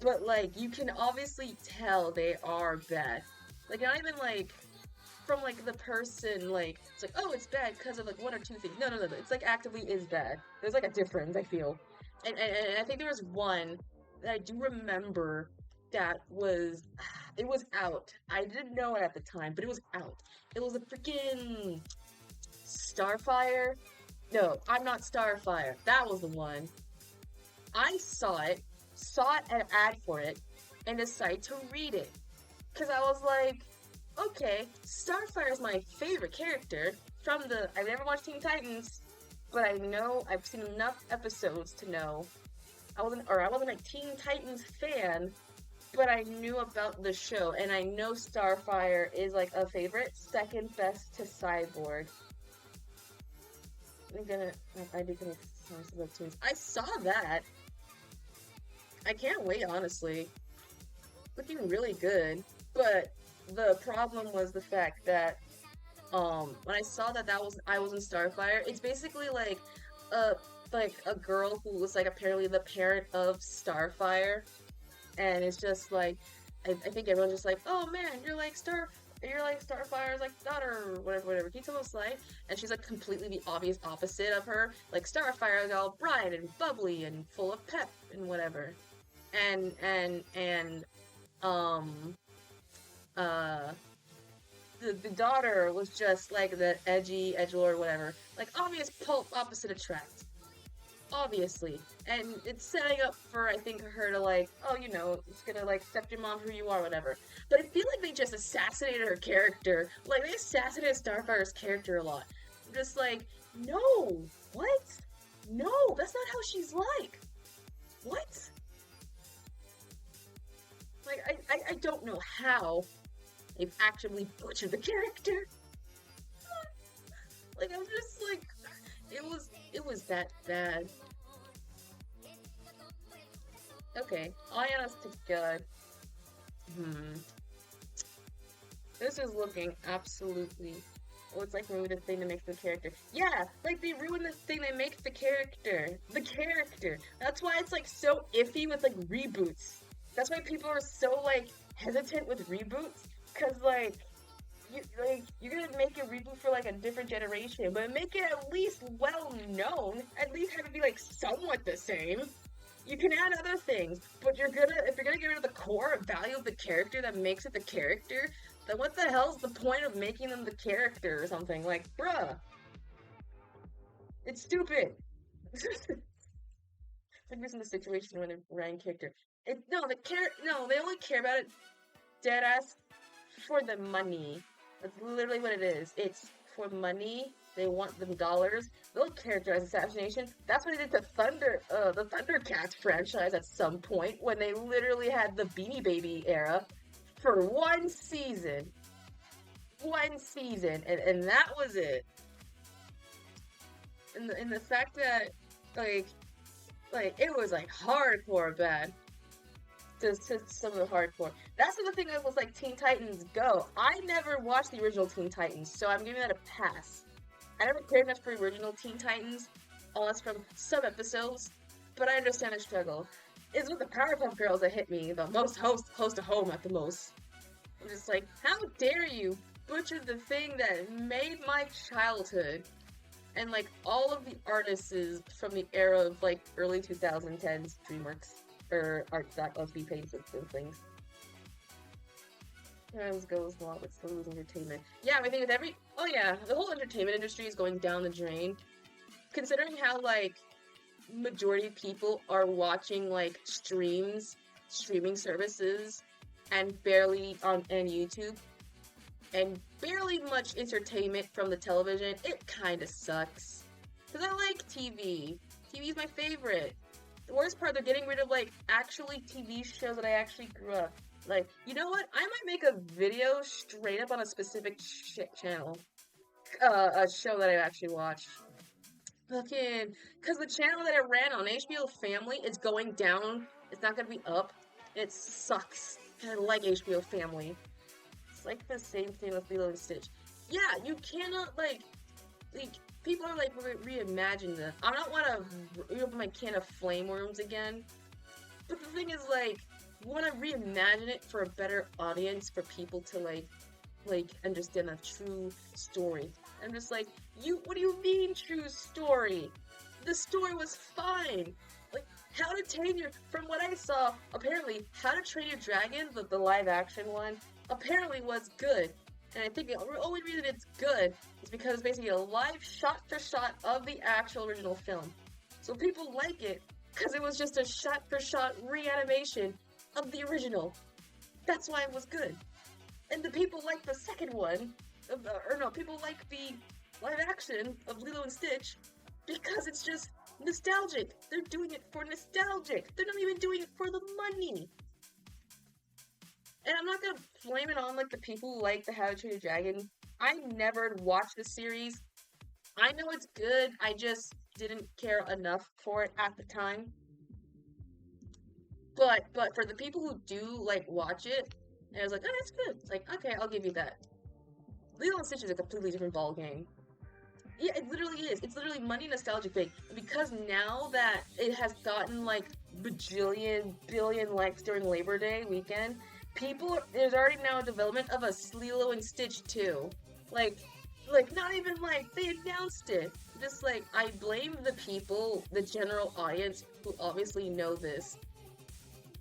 But, like, you can obviously tell they are bad. Like, not even, like, from, like, the person, like, it's like, oh, it's bad because of, like, one or two things. No, no, no, no. It's, like, actively is bad. There's, like, a difference, I feel. And I think there was one that I do remember that was, it was out. I didn't know it at the time, but it was out. It was a freaking Starfire. No, I'm not Starfire. That was the one. I saw an ad for it, and decided to read it. Because I was like, okay, Starfire is my favorite character from I've never watched Teen Titans, but I know, I've seen enough episodes to know. I wasn't a Teen Titans fan, but I knew about the show, and I know Starfire is like a favorite, second best to Cyborg. I saw that. I can't wait, honestly. Looking really good. But the problem was the fact that when I saw that I was in Starfire, it's basically like a girl who was like apparently the parent of Starfire, and it's just like I think everyone's just like, oh man, you're like Starfire's like daughter, or whatever, whatever. Can you tell us like? And she's like completely the obvious opposite of her. Like Starfire is all bright and bubbly and full of pep and whatever. And uh the daughter was just like the edgelord, whatever. Like obvious pulp opposite attract. Obviously. And it's setting up for, I think, her to like, oh, you know, it's gonna like accept your mom who you are, whatever. But I feel like they just assassinated her character. Like they assassinated Starfire's character a lot. I'm just like, no, what? No, that's not how she's like. What? Like, I don't know how they've actually butchered the character. Like, I'm just like, it was that bad. Okay, honest to God. This is looking absolutely... Oh, it's like ruined the thing that makes the character. Yeah, like they ruined the thing that makes the character. The character. That's why it's like so iffy with like reboots. That's why people are so like hesitant with reboots. Cause like you're gonna make a reboot for like a different generation, but make it at least well known. At least have it be like somewhat the same. You can add other things, but if you're gonna get rid of the core value of the character that makes it the character, then what the hell's the point of making them the character or something? Like, bruh. It's stupid. It's like this in the situation when they're writing character. No, they only care about it deadass for the money. That's literally what it is. It's for money. They want them dollars. They'll characterize assassination. That's what they did to the Thundercats franchise at some point when they literally had the Beanie Baby era for one season. One season, and that was it. And the fact that like it was like hardcore bad. To some of the hardcore. That's the thing that was like Teen Titans Go. I never watched the original Teen Titans, so I'm giving that a pass. I never cared much for original Teen Titans, unless from some episodes, but I understand the struggle. It's with the Powerpuff Girls that hit me the most close to home at the most. I'm just like, how dare you butcher the thing that made my childhood? And like all of the artists from the era of like early 2010s DreamWorks or art.lsb pages and things. Sometimes goes a lot with still losing entertainment. Yeah, I think with the whole entertainment industry is going down the drain. Considering how like majority of people are watching like streaming services, and barely on YouTube, and barely much entertainment from the television, it kind of sucks. Because I like TV. TV is my favorite. The worst part, they're getting rid of, like, actually TV shows that I actually grew up. Like, you know what? I might make a video straight up on a specific channel. A show that I actually watched. Fucking, because the channel that I ran on, HBO Family, is going down. It's not gonna be up. It sucks. And I like HBO Family. It's like the same thing with Lilo and Stitch. Yeah, you cannot, like people are like reimagine this. I don't want to reopen my can of flame worms again. But the thing is, like, you want to reimagine it for a better audience, for people to like understand the true story. I'm just like, what do you mean true story? The story was fine. Like, from what I saw, apparently, How to Train Your Dragon, the live action one, apparently was good. And I think the only reason it's good is because it's basically a live shot-for-shot of the actual original film. So people like it because it was just a shot-for-shot reanimation of the original. That's why it was good. And the people like the second one, people like the live action of Lilo and Stitch because it's just nostalgic. They're doing it for nostalgic. They're not even doing it for the money. And I'm not gonna blame it on, like, the people who like the How to Train Your Dragon. I never watched the series. I know it's good, I just didn't care enough for it at the time. But for the people who do, like, watch it, and I was like, oh, that's good. It's like, okay, I'll give you that. Lilo and Stitch is a completely different ballgame. Yeah, it literally is. It's literally money nostalgic thing. Because now that it has gotten, like, billion likes during Labor Day weekend, there's already now a development of a Lilo and Stitch 2. Like, not even, like, they announced it. Just, like, I blame the people, the general audience, who obviously know this.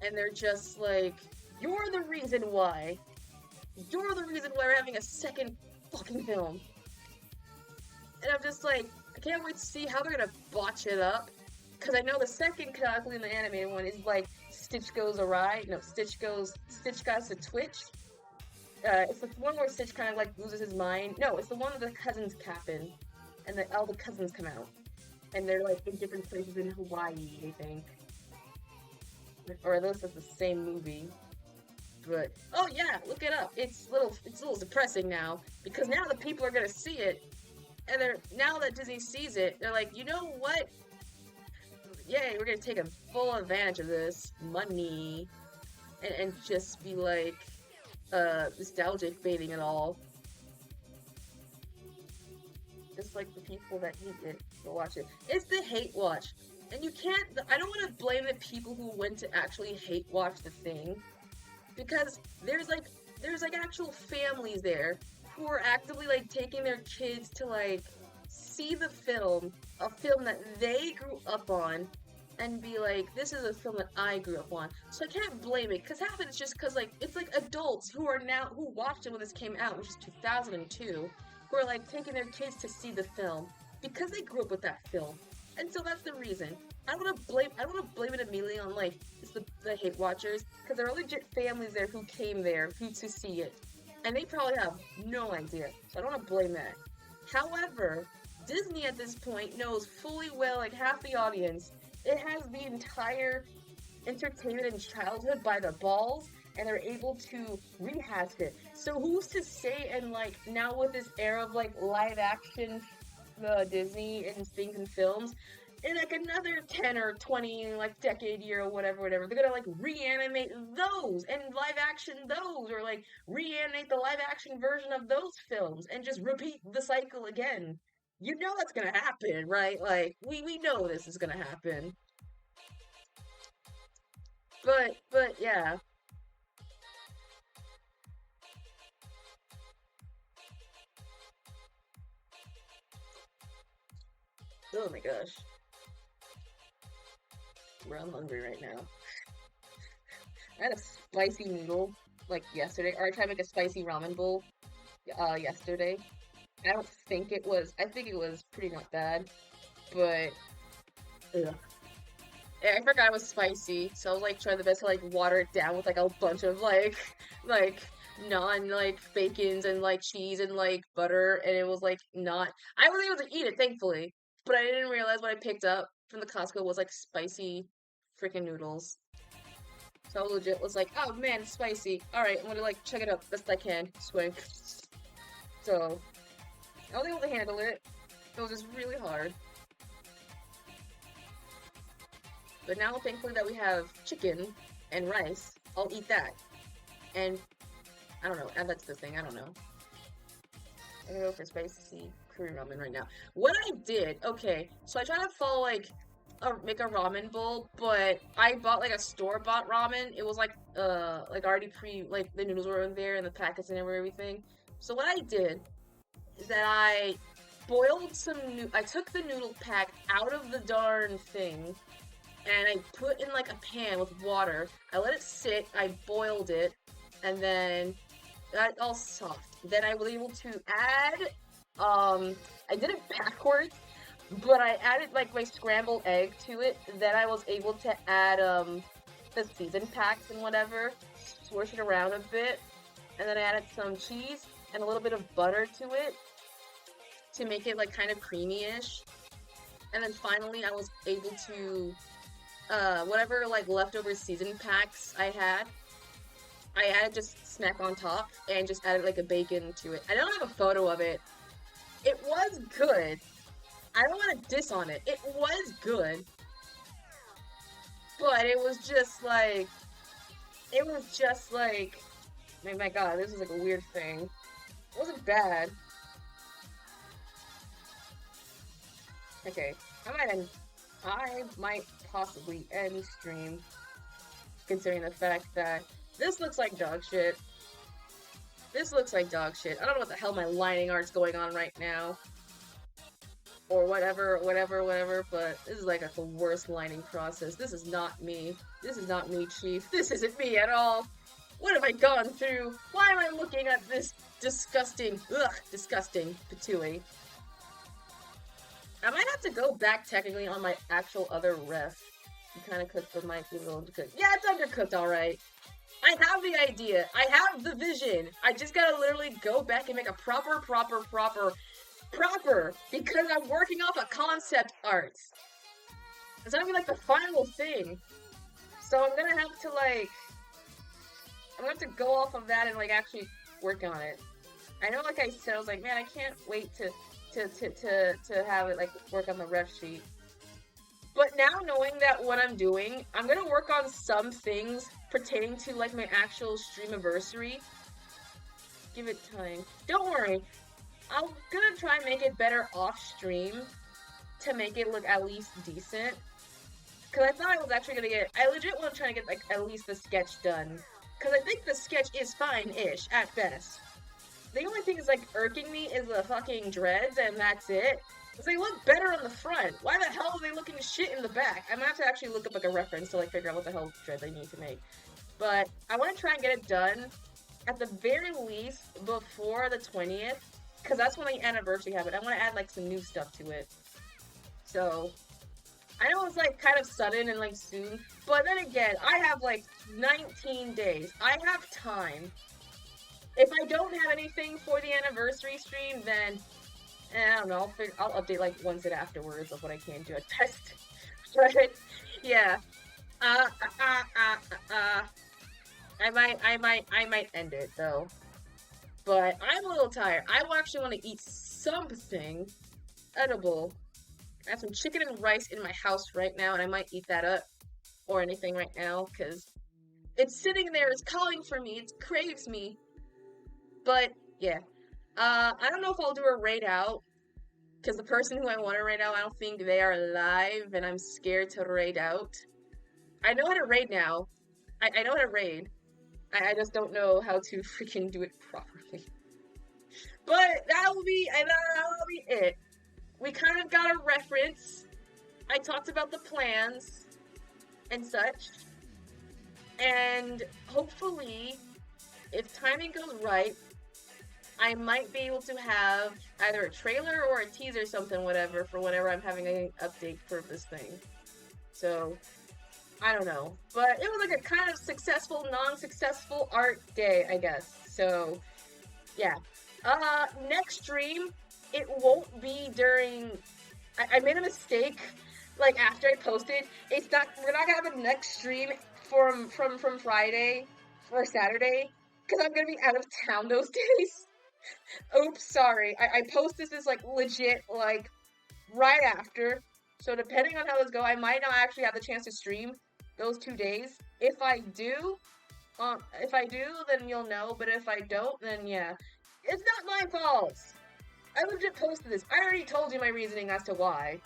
And they're just like, you're the reason why. You're the reason why we're having a second fucking film. And I'm just like, I can't wait to see how they're gonna botch it up. Because I know the second canonically in the animated one is like Stitch goes awry. No, Stitch goes to Twitch. It's the one where Stitch kind of like loses his mind. No, it's the one where the cousins happen, and all the cousins come out, and they're like in different places in Hawaii, I think. Or at least it's the same movie. But oh yeah, look it up. It's a little depressing now because now the people are gonna see it, and now that Disney sees it, they're like, you know what? Yay, we're gonna take a full advantage of this money and just be like nostalgic baiting it all. Just like the people that hate it will watch it. It's the hate watch. And I don't want to blame the people who went to actually hate watch the thing. Because there's actual families there who are actively like taking their kids to like see the film, a film that they grew up on, and be like, this is a film that I grew up on. So I can't blame it, because half of it's just because like it's like adults who watched it when this came out, which is 2002, who are like taking their kids to see the film because they grew up with that film. And so that's the reason. I don't want to blame it immediately on like it's the hate watchers, because there are legit families there who came there to see it, and they probably have no idea. So I don't want to blame that. However, Disney at this point knows fully well, like half the audience, it has the entire entertainment and childhood by the balls, and they're able to rehash it. So who's to say, and like now with this era of like live action Disney and things and films, in like another 10 or 20 like decade year or whatever, they're gonna like reanimate those and live action those, or like reanimate the live action version of those films and just repeat the cycle again. You know that's gonna happen, right? Like we know this is gonna happen. But yeah. Oh my gosh. Bro, I'm hungry right now. I had a spicy noodle like yesterday, or I tried to make a spicy ramen bowl yesterday. I don't think it was, I think it was pretty not bad, but ugh. I forgot it was spicy, so I was like trying the best to like water it down with like a bunch of like non like bacons and like cheese and like butter, and it was like not. I was able to eat it thankfully, but I didn't realize what I picked up from the Costco was like spicy freaking noodles. So I legit was like, oh man, it's spicy. All right, I'm gonna like check it out best I can. Swing. So I was able to handle it. It was just really hard. But now, thankfully, that we have chicken and rice, I'll eat that. And I don't know, add that to the thing. I don't know. I'm gonna go for spicy Korean ramen right now. What I did, okay, so I tried to follow like make a ramen bowl, but I bought like a store-bought ramen. It was like already like the noodles were in there and the packets and everything. So what I did is that I boiled some I took the noodle pack out of the darn thing and I put in like a pan with water. I let it sit, I boiled it, and then got all soft. Then I was able to add, I did it backwards, but I added like my scrambled egg to it. Then I was able to add, the season packs and whatever, swish it around a bit, and then I added some cheese and a little bit of butter to it to make it like kind of creamy-ish. And then finally I was able to whatever like leftover season packs I had, I added just smack on top and just added like a bacon to it. I don't have a photo of it. It was good. I don't want to diss on it. It was good. But it was just like, my god, this is like a weird thing. It wasn't bad. Okay, I might possibly end stream, considering the fact that this looks like dog shit. This looks like dog shit. I don't know what the hell my lining art's going on right now. Or whatever, but this is like the worst lining process. This is not me. This is not me, Chief. This isn't me at all. What have I gone through? Why am I looking at this disgusting patooey? I might have to go back technically on my actual other ref. You kind of cooked, but might be a little undercooked. Yeah, it's undercooked, alright. I have the idea. I have the vision. I just gotta literally go back and make a proper, because I'm working off a concept art. It's not even like the final thing. So I'm gonna have to go off of that and like actually work on it. I know, like I said, I was like, man, I can't wait to have it like work on the ref sheet. But now knowing that what I'm doing, I'm gonna work on some things pertaining to like my actual stream anniversary. Give it time. Don't worry. I'm gonna try and make it better off stream to make it look at least decent. Cause I thought I was actually gonna I legit want to try to get like at least the sketch done. Cause I think the sketch is fine-ish at best. The only thing is like irking me is the fucking dreads, and that's it. Cause they look better on the front. Why the hell are they looking shit in the back? I'm gonna have to actually look up like a reference to like figure out what the hell dreads I need to make. But I want to try and get it done at the very least before the 20th. Cause that's when the anniversary happened. I want to add like some new stuff to it. So I know it's like kind of sudden and like soon, but then again, I have like 19 days. I have time. If I don't have anything for the anniversary stream, then I don't know. I'll update like once it afterwards of what I can do a test. But yeah. Uh, uh, uh, uh, uh. I might end it though. But I'm a little tired. I actually want to eat something edible. I have some chicken and rice in my house right now, and I might eat that up or anything right now because it's sitting there. It's calling for me. It craves me. But yeah. I don't know if I'll do a raid out because the person who I want to raid out, I don't think they are live, and I'm scared to raid out. I know how to raid now. I know how to raid. I just don't know how to freaking do it properly. But that'll be it. We kind of got a reference. I talked about the plans and such. And hopefully, if timing goes right, I might be able to have either a trailer or a teaser, something, whatever, for whenever I'm having an update for this thing. So, I don't know. But it was like a kind of successful, non-successful art day, I guess. So, yeah. Next stream, it won't be during... I made a mistake, like, after I posted. We're not gonna have a next stream from Friday or Saturday, because I'm gonna be out of town those days. Oops, sorry. I post this as, like, legit, like, right after. So depending on how this go, I might not actually have the chance to stream those 2 days. If I do, then you'll know. But if I don't, then yeah. It's not my fault. I legit posted this. I already told you my reasoning as to why.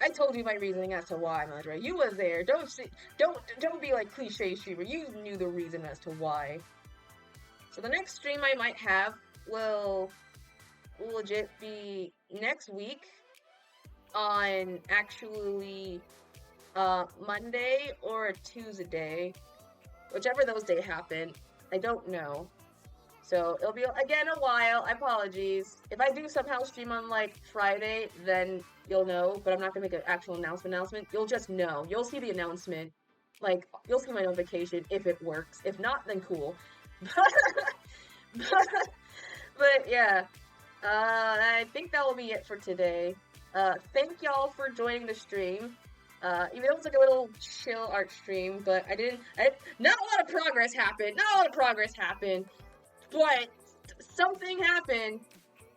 I told you my reasoning as to why, Madre. You was there. Don't be like cliche streamer. You knew the reason as to why. So the next stream I might have will legit be next week on actually Monday or Tuesday, whichever those days happen. I don't know. So it'll be again a while. Apologies. If I do somehow stream on like Friday, then you'll know. But I'm not gonna make an actual announcement. You'll just know. You'll see the announcement. Like you'll see my notification if it works. If not, then cool. but yeah. I think that will be it for today. Thank y'all for joining the stream. Even though it was like a little chill art stream, but not a lot of progress happened. But something happened,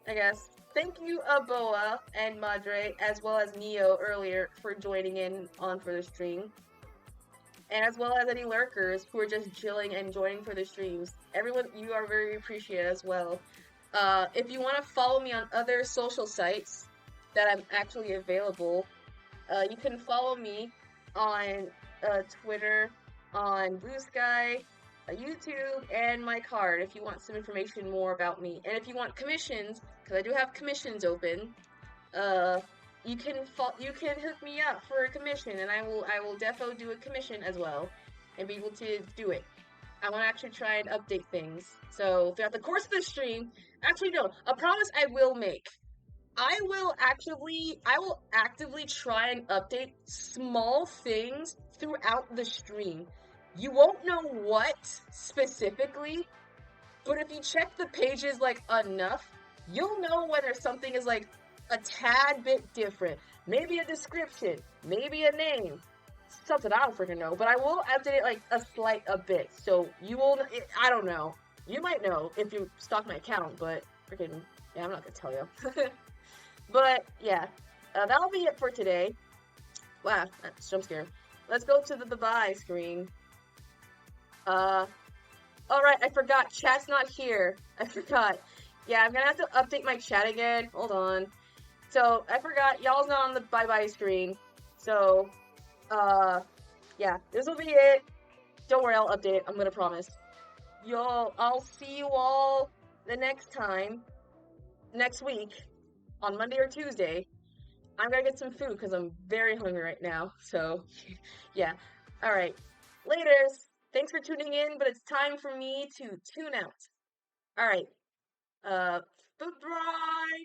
I guess. Thank you, Aboa and Madre, as well as Neo earlier for joining in for the stream. And as well as any lurkers who are just chilling and joining for the streams. Everyone, you are very appreciated as well. If you want to follow me on other social sites that I'm actually available, you can follow me on Twitter, on Blue Sky, YouTube, and my card if you want some information more about me. And if you want commissions, because I do have commissions open, you can hook me up for a commission, and I will defo do a commission as well, and be able to do it. I want to actually try and update things. So throughout the course of the stream, actually no, a promise I will make. I will actively try and update small things throughout the stream. You won't know what specifically, but if you check the pages like enough, you'll know whether something is like a tad bit different. Maybe a description, maybe a name, something I don't freaking know. But I will update it like a bit, so you will. I don't know. You might know if you stalk my account, but freaking yeah, I'm not gonna tell you. But yeah, that'll be it for today. Wow, that's jump scare. Let's go to the bye screen. Alright, I forgot. Chat's not here. I forgot. Yeah, I'm gonna have to update my chat again. Hold on. So, I forgot. Y'all's not on the bye-bye screen. So, yeah, this will be it. Don't worry, I'll update it. I'm gonna promise. I'll see you all the next time. Next week. On Monday or Tuesday. I'm gonna get some food because I'm very hungry right now. So, yeah. Alright. Laters. Thanks for tuning in, but it's time for me to tune out. Alright. Bye-bye!